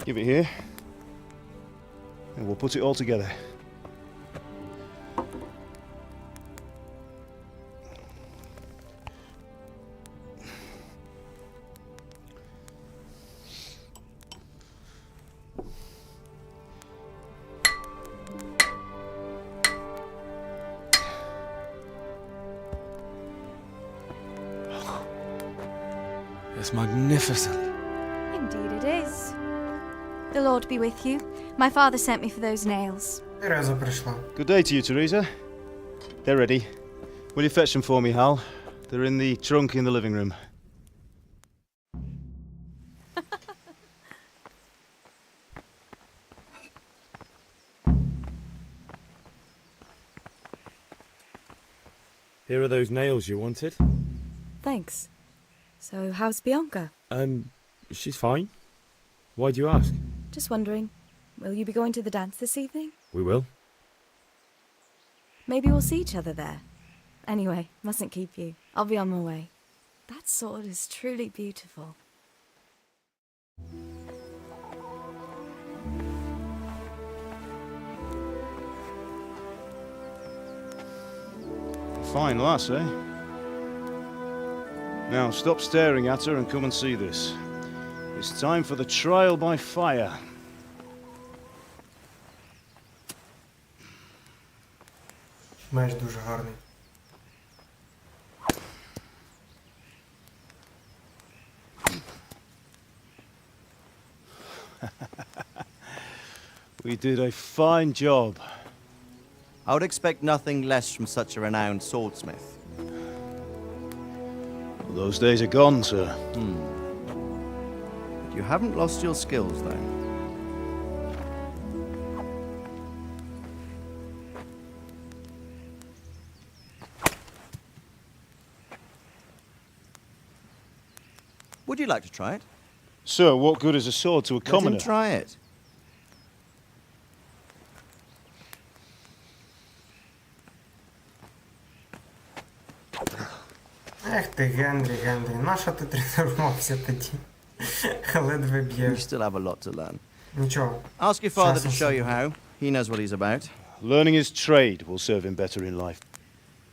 Give it here, and we'll put it all together. It's magnificent. Indeed it is. The Lord be with you. My father sent me for those nails. Тереза прийшла. Good day to you, Teresa. They're ready. Will you fetch them for me, Hal? They're in the trunk in the living room. Here are those nails you wanted. Thanks. So, how's Bianca? She's fine. Why do you ask? Just wondering, will you be going to the dance this evening? We will. Maybe we'll see each other there. Anyway, mustn't keep you. I'll be on my way. That sword is truly beautiful. Fine lass, eh? Now, stop staring at her and come and see this. It's time for the trial by fire. Меч дуже гарний. We did a fine job. I would expect nothing less from such a renowned swordsmith. Those days are gone, sir. But you haven't lost your skills, though. Would you like to try it? Sir, what good is a sword to a commoner? Let him try it. Ех ти, Генрі, нащо ти тренувався тоді? Ледве You б'єш. still have a lot to learn. Нічого. Ask your father to Часом show you собі. how. He knows what he's about. Learning his trade will serve him better in life,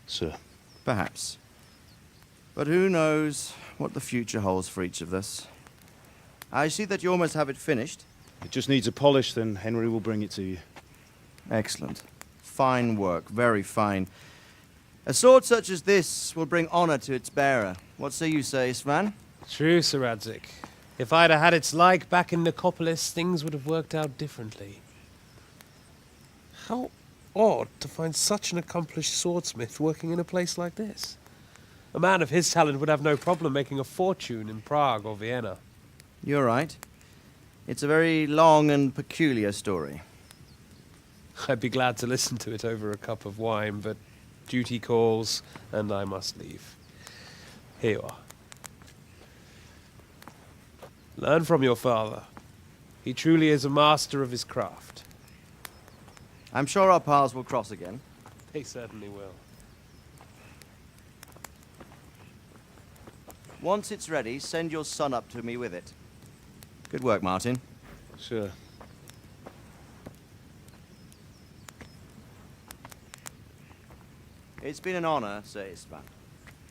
sir. Perhaps. But who knows what the future holds for each of us. I see that you almost have it finished. It just needs a polish, then Henry will bring it to you. Excellent. Fine work, very fine. A sword such as this will bring honor to its bearer. What say you, Svan? True, Sir Radzik. If I'd have had its like back in Nicopolis, things would have worked out differently. How odd to find such an accomplished swordsmith working in a place like this. A man of his talent would have no problem making a fortune in Prague or Vienna. You're right. It's a very long and peculiar story. I'd be glad to listen to it over a cup of wine, but duty calls, and I must leave. Here you are. Learn from your father. He truly is a master of his craft. I'm sure our paths will cross again. They certainly will. Once it's ready, send your son up to me with it. Good work, Martin. Sir. It's been an honor, Sir Istvan.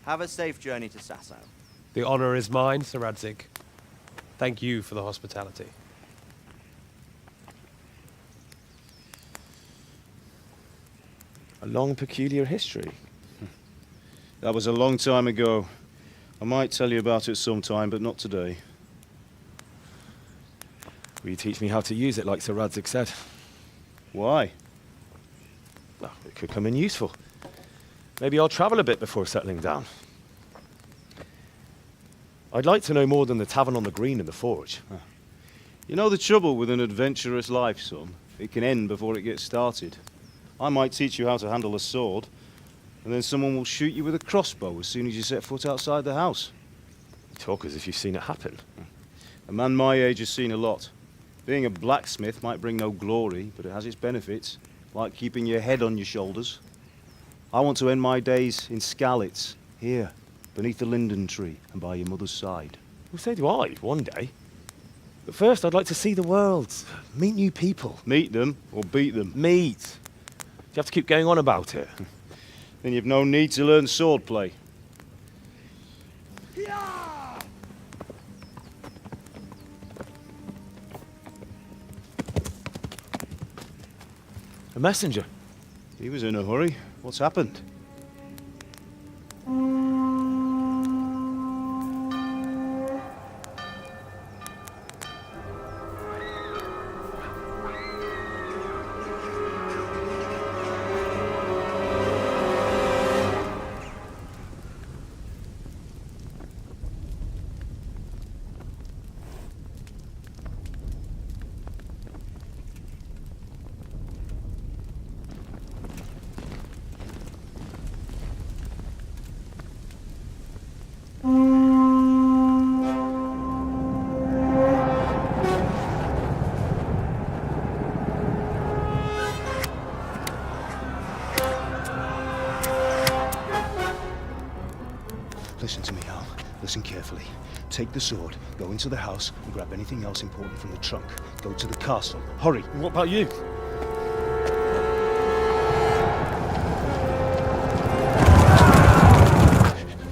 Have a safe journey to Sasau. The honor is mine, Sir Radzig. Thank you for the hospitality. A long, peculiar history. That was a long time ago. I might tell you about it sometime, but not today. Will you teach me how to use it like Sir Radzig said? Why? Well, it could come in useful. Maybe I'll travel a bit before settling down. I'd like to know more than the tavern on the green and the forge. You know the trouble with an adventurous life, son? It can end before it gets started. I might teach you how to handle a sword, and then someone will shoot you with a crossbow as soon as you set foot outside the house. You talk as if you've seen it happen. A man my age has seen a lot. Being a blacksmith might bring no glory, but it has its benefits, like keeping your head on your shoulders. I want to end my days in Skalitz, here, beneath the linden tree and by your mother's side. Well, so do I, one day. But first, I'd like to see the world, meet new people. Meet them or beat them? Meet. Do you have to keep going on about it? Then you've no need to learn swordplay. A messenger. He was in a hurry. What's happened? Listen to me, Al. Listen carefully. Take the sword, go into the house, and grab anything else important from the trunk. Go to the castle. Hurry! What about you?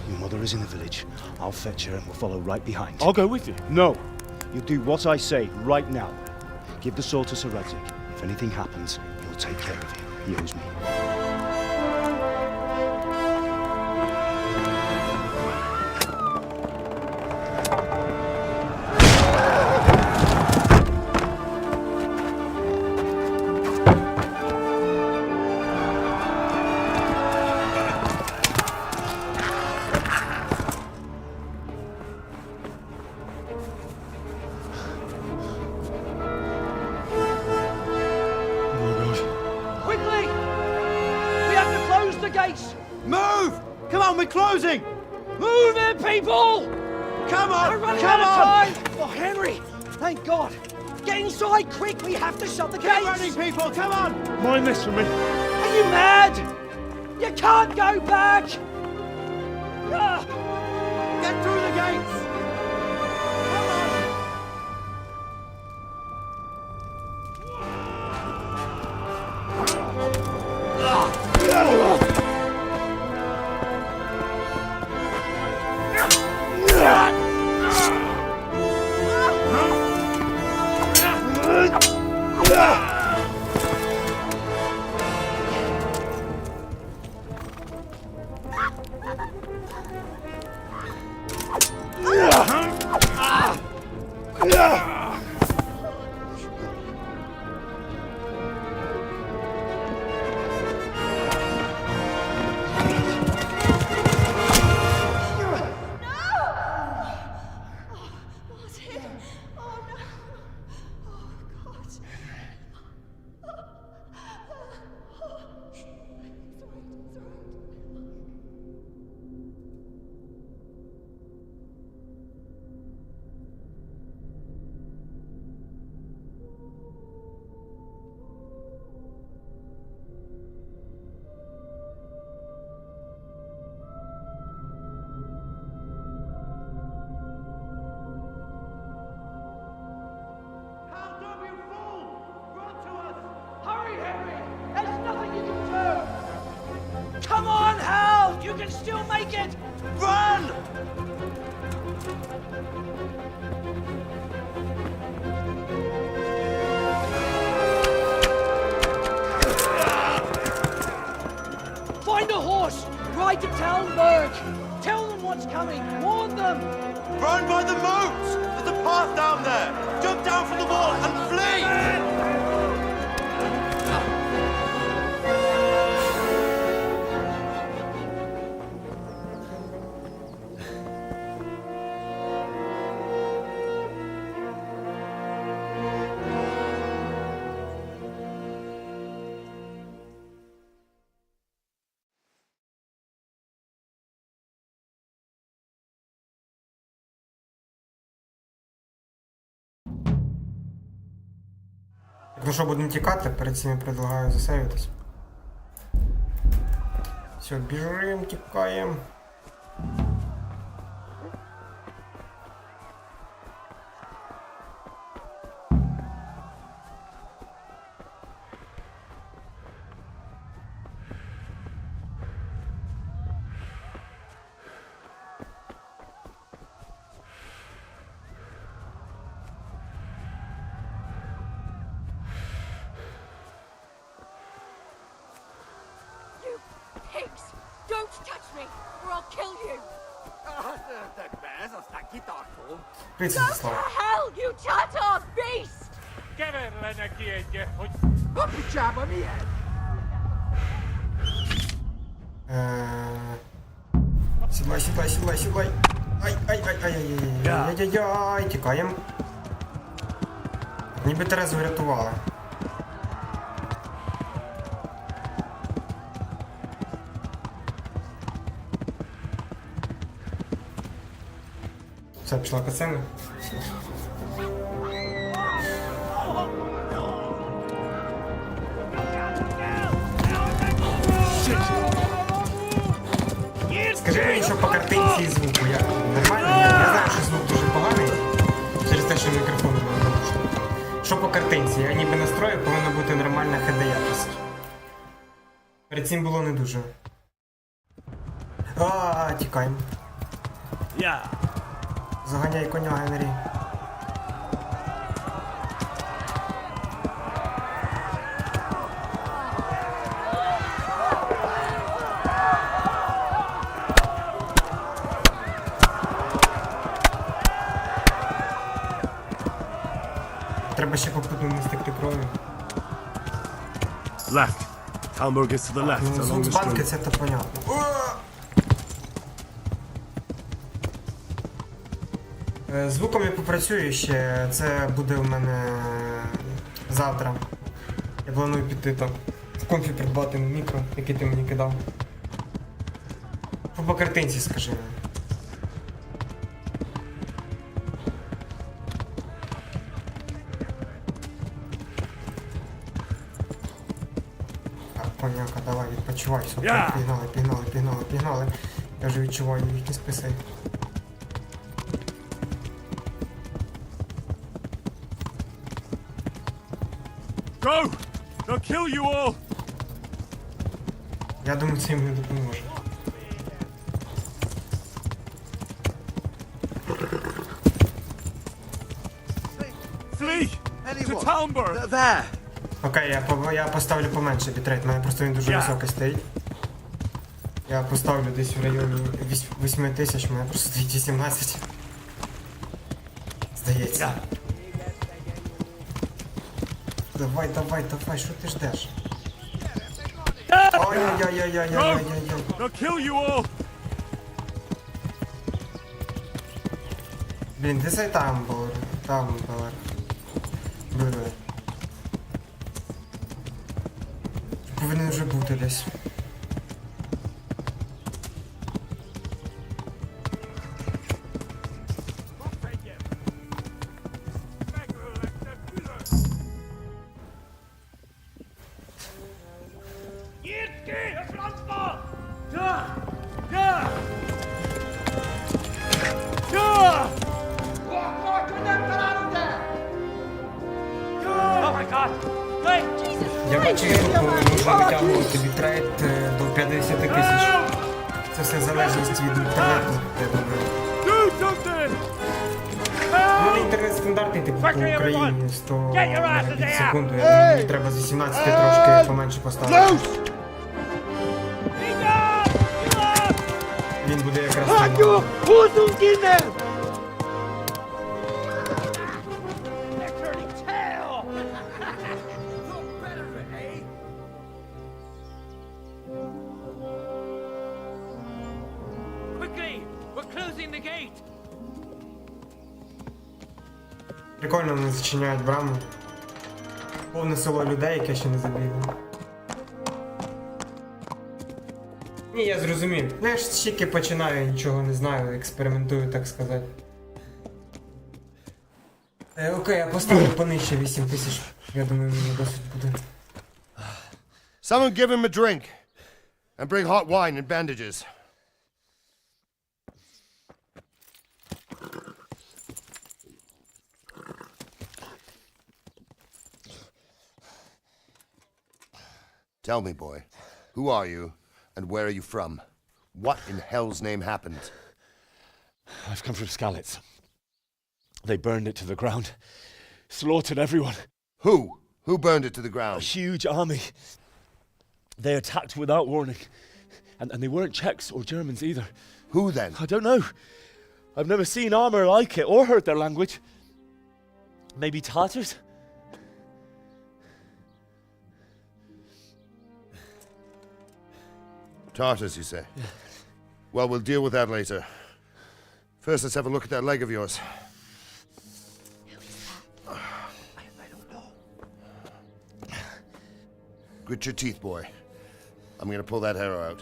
Your mother is in the village. I'll fetch her and we'll follow right behind. I'll go with you. No! You'll do what I say right now. Give the sword to Sir Radzig. If anything happens, he'll take care of you. He owes me. Move! Come on, we're closing! Move it, people! Come on! We're running Come out on! of time! Oh, Henry! Thank God! Get inside, quick! We have to shut the gates! Keep running, people! Come on! Mind this for me. Are you mad? You can't go back! Ah! Get through the gates! Ah! Find a horse! Ride to Talmberg! Tell them what's coming! Warn them! Run by the moat! There's a path down there! Jump down from the wall and flee! Ну що, будемо тікати, перед цим я предлагаю засейвитись. Все, біжимо, тікаємо. Pigs! Don't touch me, or I'll kill you! Go to hell, you Tatar beast! Put the jab on me head! Сідлай, сідлай, сідлай, сідлай. Ай-ай-ай-ай-ай-ай-ай-ай, тікаємо. Ніби Терезу врятували. Все, пішла касцена. Скажи мені, що по картинці і звуку, як нормально? Я знаю, що звук дуже поганий, через те, що мікрофон не наушник. Що по картинці? Я ніби настрою, повинна бути нормальна HD-якість. Перед цим було не дуже. Тікаємо. Заганяй коня, Генрі. Треба ще попутно не стекти кров'ю. Left. Talmberg is to the left, Ну, along звук the з банки, street. це то понятно. Звуком я попрацюю ще, це буде у мене завтра. Я планую піти там в комфі придбати мікро, який ти мені кидав. По картинці скажи. Так, коняка, давай, відпочивай, супер, пігнали. Я вже відчуваю їхні списи. Go! They'll kill you all! Я думаю, це їм не допоможе. Flee! To Talmberg! There! Окей, я поставлю поменше бітрейт, у мене просто він дуже високий стоїть. Я поставлю десь в районі 8000, у мене просто стоїть 18. Здається. Давай, що ти ждеш? Ой-ой-ой-ой-ой-ой-ой-ой. They'll kill you all! Блін, де цей Тамблер? Повинен вже бути десь. Я бачу, я можу витягувати бітрейт до 50 тисяч. Це все залежність від інтернету, я думаю. це стандартний типу по Україні 100 мегабіт в секунду. Я думаю, мені треба з 18 трошки поменше поставити. Він буде якраз нормально. Quickly! We're closing the gate! Прикольно вони зачиняють браму. Повне село людей, яке ще не забігло. Ні, я зрозумів. Ну, я ж тільки починаю, нічого не знаю, експериментую, так сказати. Окей, я поставлю понижче 8000. Я думаю, мені досить буде. Someone give him a drink. And bring hot wine and bandages. Tell me, boy, who are you and where are you from? What in hell's name happened? I've come from Skalitz. They burned it to the ground. Slaughtered everyone. Who? Who burned it to the ground? A huge army. They attacked without warning. And they weren't Czechs or Germans either. Who then? I don't know. I've never seen armor like it or heard their language. Maybe Tatars? Tartars, you say? Yeah. Well, we'll deal with that later. First, let's have a look at that leg of yours. I don't know. Grit your teeth, boy. I'm gonna pull that arrow out.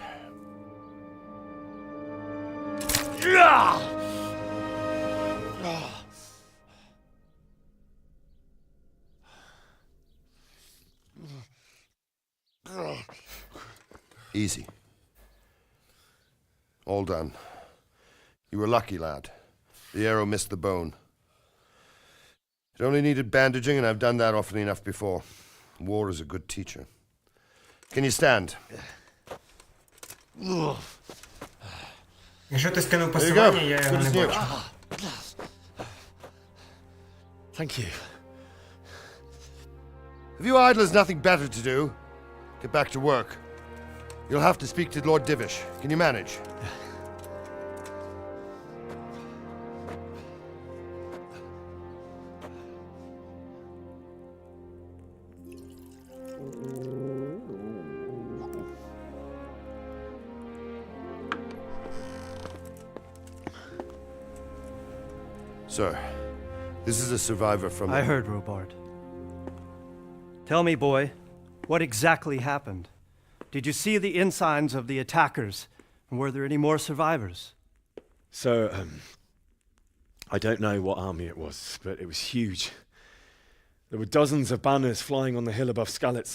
Easy. All done. You were lucky, lad. The arrow missed the bone. It only needed bandaging, and I've done that often enough before. War is a good teacher. Can you stand? Якщо ти скинув посилання, я його не бачу. Thank you. Have you idlers nothing better to do? Get back to work. You'll have to speak to Lord Divish. Can you manage? Sir, this is a survivor from... I heard, Robard. Tell me, boy, what exactly happened? Did you see the ensigns of the attackers? And were there any more survivors? Sir, I don't know what army it was, but it was huge. There were dozens of banners flying on the hill above Skalitz.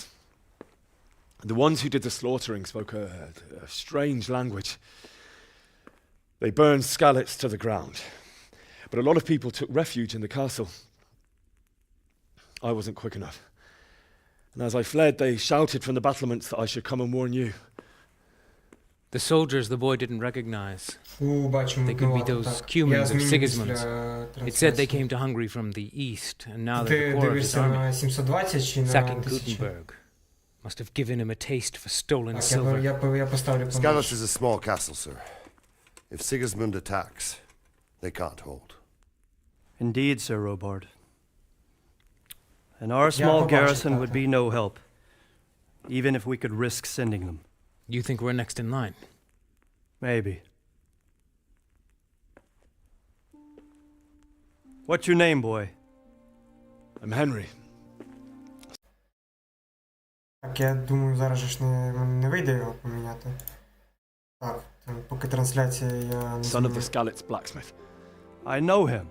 The ones who did the slaughtering spoke a strange language. They burned Skalitz to the ground. But a lot of people took refuge in the castle. I wasn't quick enough. And as I fled, they shouted from the battlements that I should come and warn you. The soldiers the boy didn't recognize. They could be those Cumans of Sigismund's. It said they came to Hungary from the east, and now they're the core of his army. Sacking Gutenberg must have given him a taste for stolen silver. Skalitz is a small castle, sir. If Sigismund attacks, they can't hold. Indeed, Sir Robard. And our small garrison would be no help, even if we could risk sending them. You think we're next in line? Maybe. What's your name, boy? I'm Henry. Так, я думаю, зараз же ж не вийде його поміняти. Так, поки трансляція я не Son of the Skalitz blacksmith. I know him.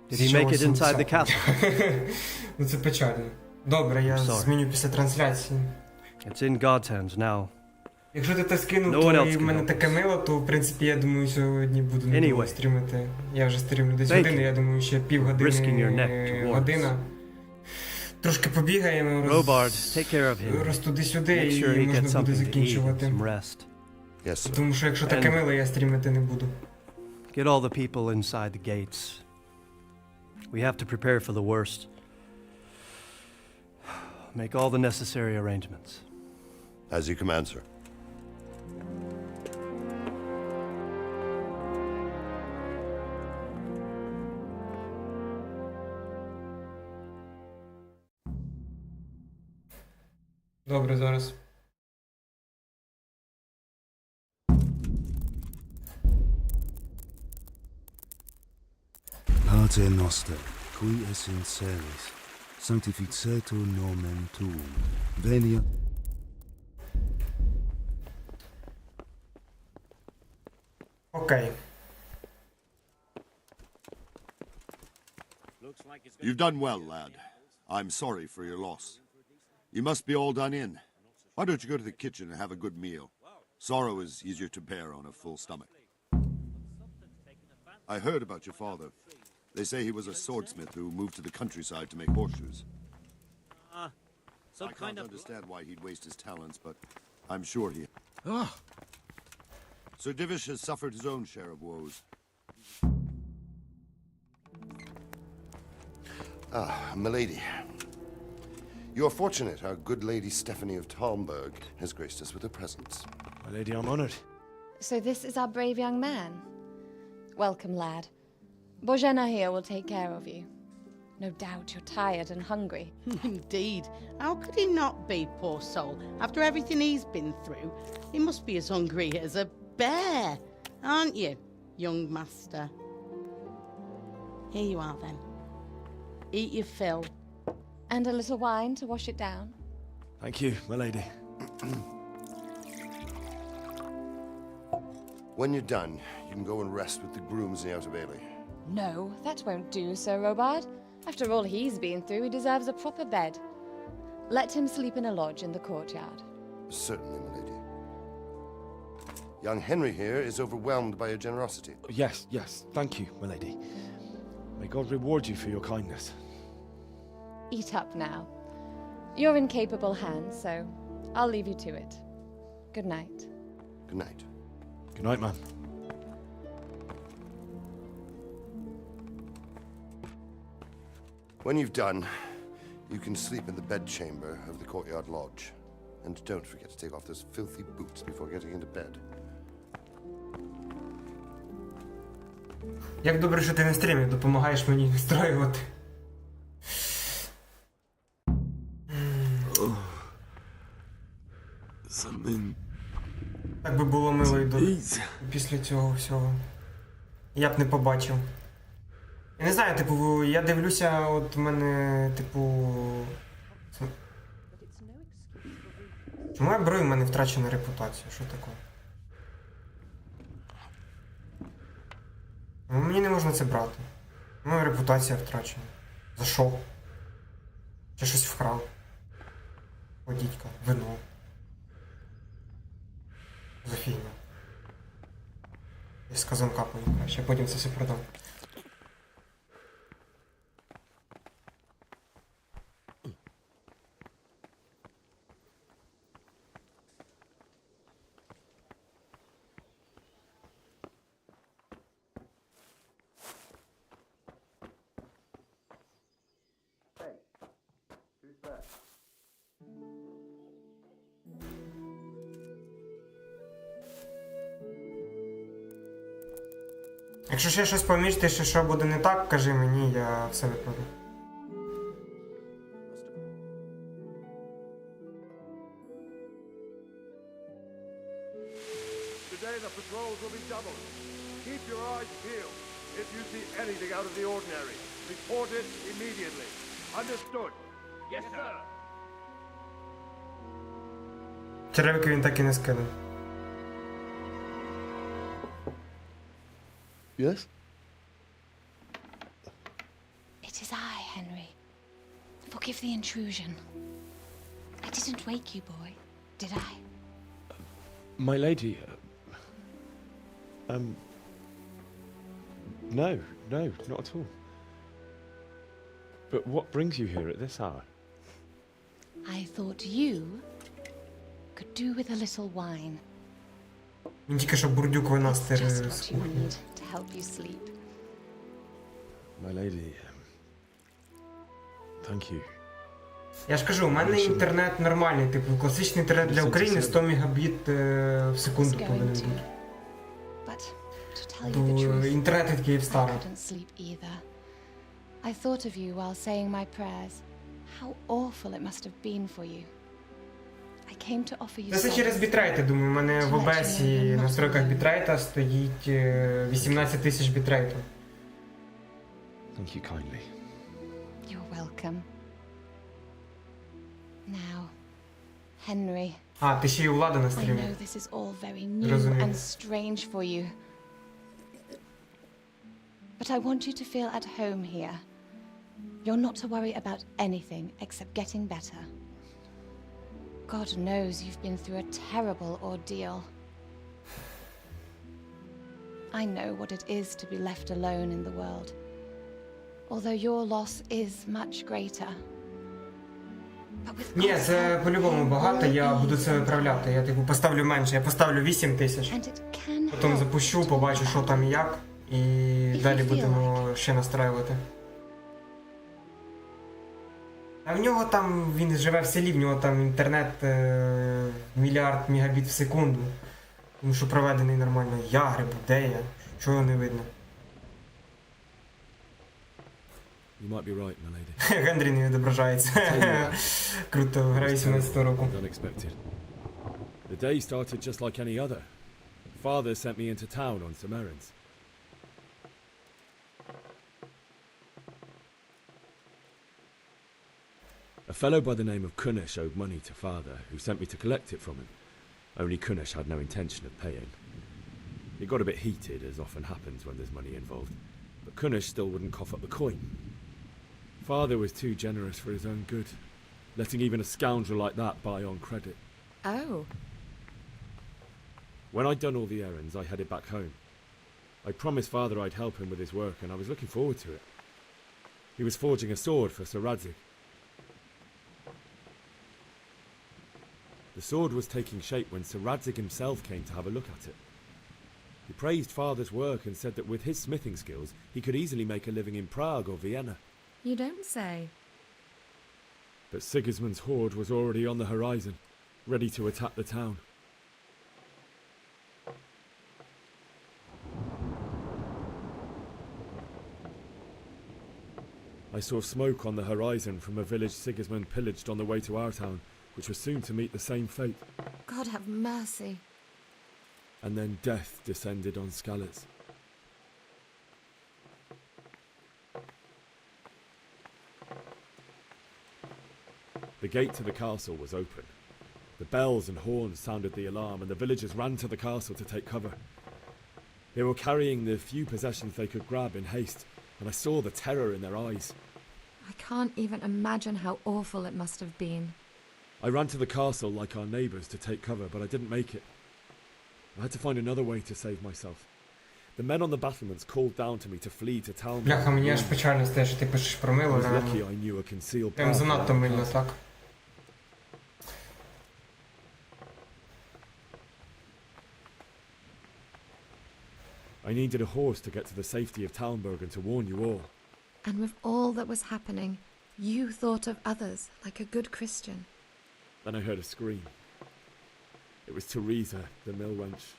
Did he make it inside the castle? Ну це печально. Добре, я зміню після трансляції. It's in God's hands now. Якщо ти те скинув, то і в мене таке мило, то в принципі я думаю, сьогодні буду недовго стрімити. Я вже стрімлю десь години, я думаю, ще півгодини, година. Трошки побігаємо, туди-сюди і можна буде закінчувати. Тому що якщо таке мило, я стрімити не буду. Get all the people inside the gates. We have to prepare for the worst. Make all the necessary arrangements. As you command, sir. Добре, зараз. Pater noster, qui es in celis, sanctificetur nomen tuum, venia... Окей. You've done well, lad. I'm sorry for your loss. You must be all done in. Why don't you go to the kitchen and have a good meal? Sorrow is easier to bear on a full stomach. I heard about your father. They say he was a swordsmith who moved to the countryside to make horseshoes. I can't understand why he'd waste his talents, but I'm sure he... Sir Divish has suffered his own share of woes. Ah, milady. You are fortunate our good lady Stephanie of Talmberg has graced us with her presence. My lady, I'm honored. So this is our brave young man. Welcome, lad. Bojena here will take care of you. No doubt you're tired and hungry. Indeed. How could he not be, poor soul? After everything he's been through, he must be as hungry as a bear, aren't you, young master? Here you are, then. Eat your fill. And a little wine to wash it down. Thank you, my lady. When you're done, you can go and rest with the grooms in the Outer Bailey. No, that won't do, Sir Robard. After all he's been through, he deserves a proper bed. Let him sleep in a lodge in the courtyard. Certainly, milady. Young Henry here is overwhelmed by your generosity. Yes, thank you, my lady. May God reward you for your kindness. Eat up now. You're in capable hands, so I'll leave you to it. Good night. Good night. Good night, man. When you've done, you can sleep in the bedchamber of the courtyard lodge. And don't forget to take off those filthy boots before getting into bed. Як добре, що ти на стрімі допомагаєш мені настроювати. Так би було мило і після цього всього. Я б не побачив. Я не знаю, типу, я дивлюся, от в мене, типу... Чому я беру, в мене втрачена репутація? Що таке? Ну, мені не можна це брати. Моя репутація втрачена. За що? Чи щось вкрав? Водітька, вино. За фігня. Я з казанка поїм краще, потім це все продам. Якщо ще щось помічти, що буде не так, кажи мені, я все виправлю. Today the patrols will be doubled. Keep your eyes peeled. If you see anything out of the ordinary, report it immediately. Understood? Yes, sir. Черевики він так і не скинув. Yes? It is I, Henry. Forgive the intrusion. I didn't wake you, boy, did I? My lady, no, not at all. But what brings you here at this hour? I thought you could do with a little wine. Він тільки що бурдюк вина стер Just з what you кухні. need to help you sleep. My lady, Thank you. Я ж кажу, у мене інтернет нормальний, типу класичний інтернет для України 100 мегабіт в секунду повинен бути. Бо інтернет від Київстара. I thought of you while saying my prayers. How awful it must have been for you. I came to offer you. Це через бітрейти, думаю, у мене в OBS на настройках бітрейта стоїть 18 тисяч бітрейту. Thank you kindly. You're welcome. Now, Henry. А, ти ще й у Влада на I стрімі. know this is all very new Розумію. and strange for you. But I want you to feel at home here. You're not to worry about anything except getting better. God knows you've been through a terrible ordeal. I know what it is to be left alone in the world. Although your loss is much greater. Ні, це по-любому багато, я буду це виправляти. Я типу поставлю менше, я поставлю 8 тисяч. Потім запущу, побачу, що там і як, і далі будемо ще настраювати. А в нього там, він живе в селі, в нього там інтернет мільярд мегабіт в секунду. Тому що проведений нормально. Я грибу, де я? Чого не видно? You might be right, my lady. Генрі не відображається. Круто, граю 17-го року. Unexpected. The day started just like any other. Father sent me into town on some errands. A fellow by the name of Kunish owed money to Father, who sent me to collect it from him. Only Kunish had no intention of paying. It got a bit heated, as often happens when there's money involved, but Kunish still wouldn't cough up the coin. Father was too generous for his own good, letting even a scoundrel like that buy on credit. Oh. When I'd done all the errands, I headed back home. I promised Father I'd help him with his work, and I was looking forward to it. He was forging a sword for Sir Radzik. The sword was taking shape when Sir Radzik himself came to have a look at it. He praised Father's work and said that with his smithing skills, he could easily make a living in Prague or Vienna. You don't say. But Sigismund's horde was already on the horizon, ready to attack the town. I saw smoke on the horizon from a village Sigismund pillaged on the way to our town, which was soon to meet the same fate. God have mercy. And then death descended on Skalitz. The gate to the castle was open. The bells and horns sounded the alarm, and the villagers ran to the castle to take cover. They were carrying the few possessions they could grab in haste, and I saw the terror in their eyes. I can't even imagine how awful it must have been. I ran to the castle like our neighbours to take cover, but I didn't make it. I had to find another way to save myself. The men on the battlements called down to me to flee to town. Бляха, мені аж печально те, що ти пишеш про мило. I was lucky I knew a concealed Прям занадто мильно, так? I needed a horse to get to the safety of Talmberg and to warn you all. And with all that was happening, you thought of others like a good Christian. Then I heard a scream. It was Teresa, the mill wench.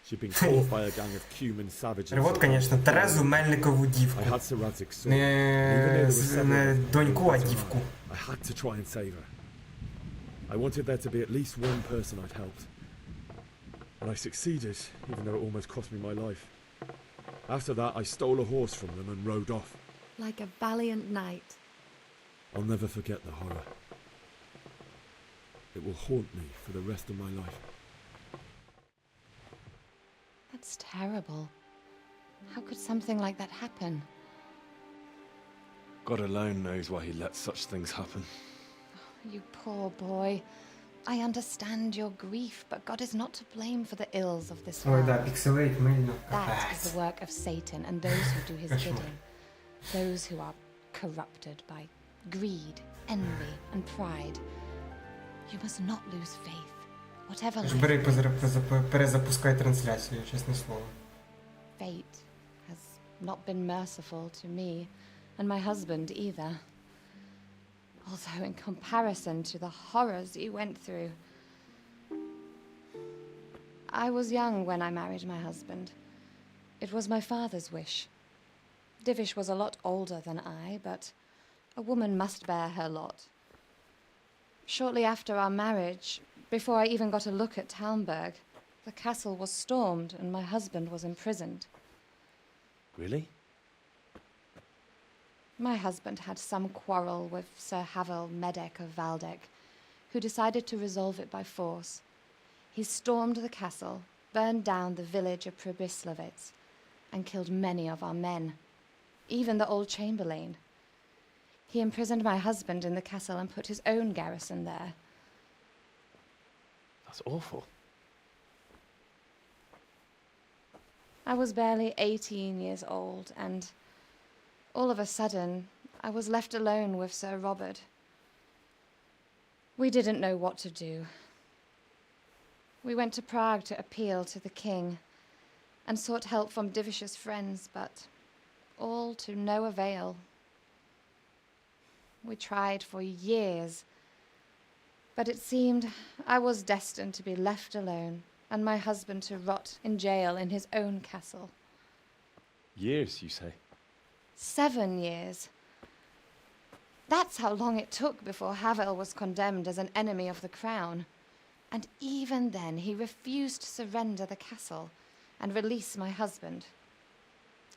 She'd been caught by a gang of Cuman savages. Перевод, конечно, Терезу Мельникову дівку. I had Sir Radzig's sword. Не доньку, а дівку. I had to try and save her. I wanted there to be at least one person I'd helped. And I succeeded, even though it almost cost me my life. After that, I stole a horse from them and rode off. Like a valiant knight. I'll never forget the horror. It will haunt me for the rest of my life. That's terrible. How could something like that happen? God alone knows why he lets such things happen. You poor boy. I understand your grief, but God is not to blame for the ills of this Ой, world. да, пикселейт мильно. That is the work of Satan and those who do his bidding. Those who are corrupted by greed, envy, and pride. You must not lose faith. Whatever life Бери, перезапускай трансляцію, чесне слово. Fate has not been merciful to me, and my husband either. Although in comparison to the horrors you went through. I was young when I married my husband. It was my father's wish. Divish was a lot older than I, but a woman must bear her lot. Shortly after our marriage, before I even got a look at Talmberg, the castle was stormed and my husband was imprisoned. Really? My husband had some quarrel with Sir Havel Medek of Valdek, who decided to resolve it by force. He stormed the castle, burned down the village of Pribyslavitz, and killed many of our men, even the old chamberlain. He imprisoned my husband in the castle and put his own garrison there. That's awful. I was barely 18 years old, and all of a sudden, I was left alone with Sir Robert. We didn't know what to do. We went to Prague to appeal to the king and sought help from Divish's friends, but all to no avail. We tried for years, but it seemed I was destined to be left alone and my husband to rot in jail in his own castle. Years, you say? 7 years. That's how long it took before Havel was condemned as an enemy of the crown. And even then, he refused to surrender the castle and release my husband.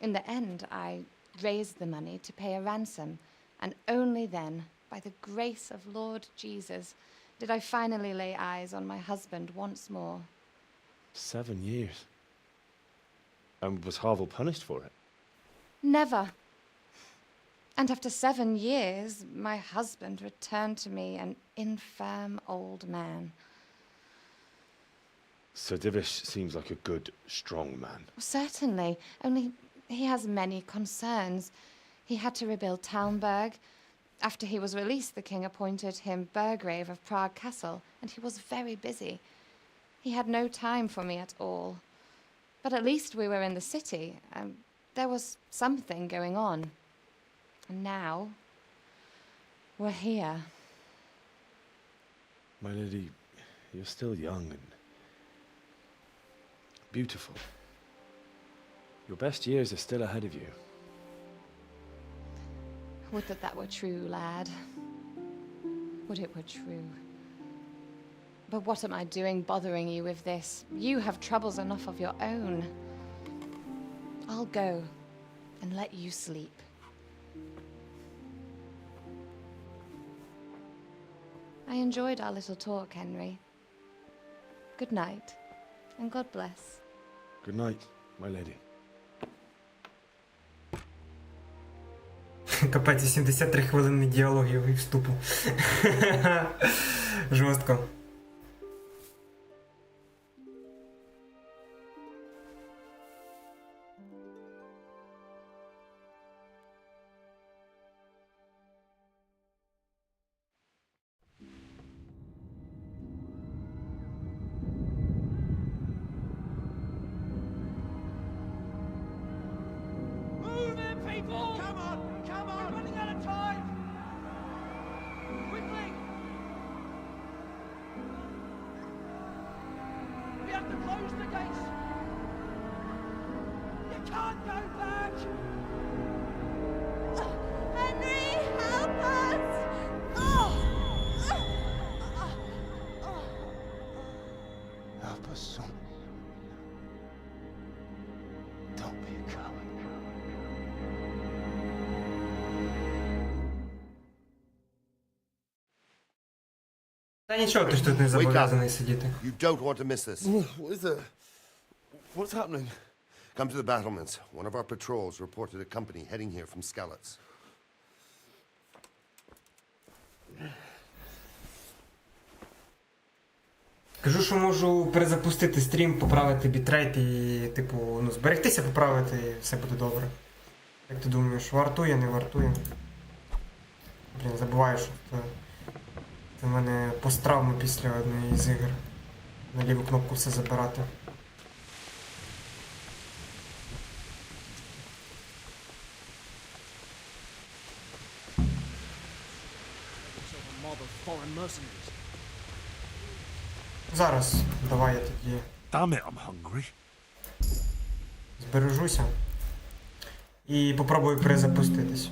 In the end, I raised the money to pay a ransom, and only then, by the grace of Lord Jesus, did I finally lay eyes on my husband once more. 7 years. And was Havel punished for it? Never. And after 7 years, my husband returned to me an infirm old man. Sir Divish seems like a good, strong man. Certainly, only he has many concerns. He had to rebuild Talmberg. After he was released, the king appointed him Burgrave of Prague Castle, and he was very busy. He had no time for me at all. But at least we were in the city, and there was something going on. And now, we're here. My lady, you're still young and beautiful. Your best years are still ahead of you. Would that that were true, lad. Would it were true. But what am I doing bothering you with this? You have troubles enough of your own. I'll go and let you sleep. I enjoyed our little talk, Henry. Good night, and God bless. Good night, my lady. Капець, 83 хвилини діалогів і вступу. Жорстко. Move it, people! Come on! Come on! We're running out of time! Quickly! We have to close the gates! You can't go back! Henry, help us! Help us, son. Don't be a coward. Та нічого, ти ж тут не зобов'язаний сидіти. You don't want to miss this. What is it? What's happening? Come to the battlements. One of our patrols reported a company heading here from Skalitz. Кажу, що можу перезапустити стрім, поправити бітрейт і, типу, ну, зберегтися, поправити, і все буде добре. Як ти думаєш, вартує, не вартує? Блін, забуваю, що це в мене посттравма після однієї з ігор. На ліву кнопку все забирати. those foreign mercenaries. Зараз, давай я тоді Damn it, I'm hungry. збережуся і попробую перезапуститись.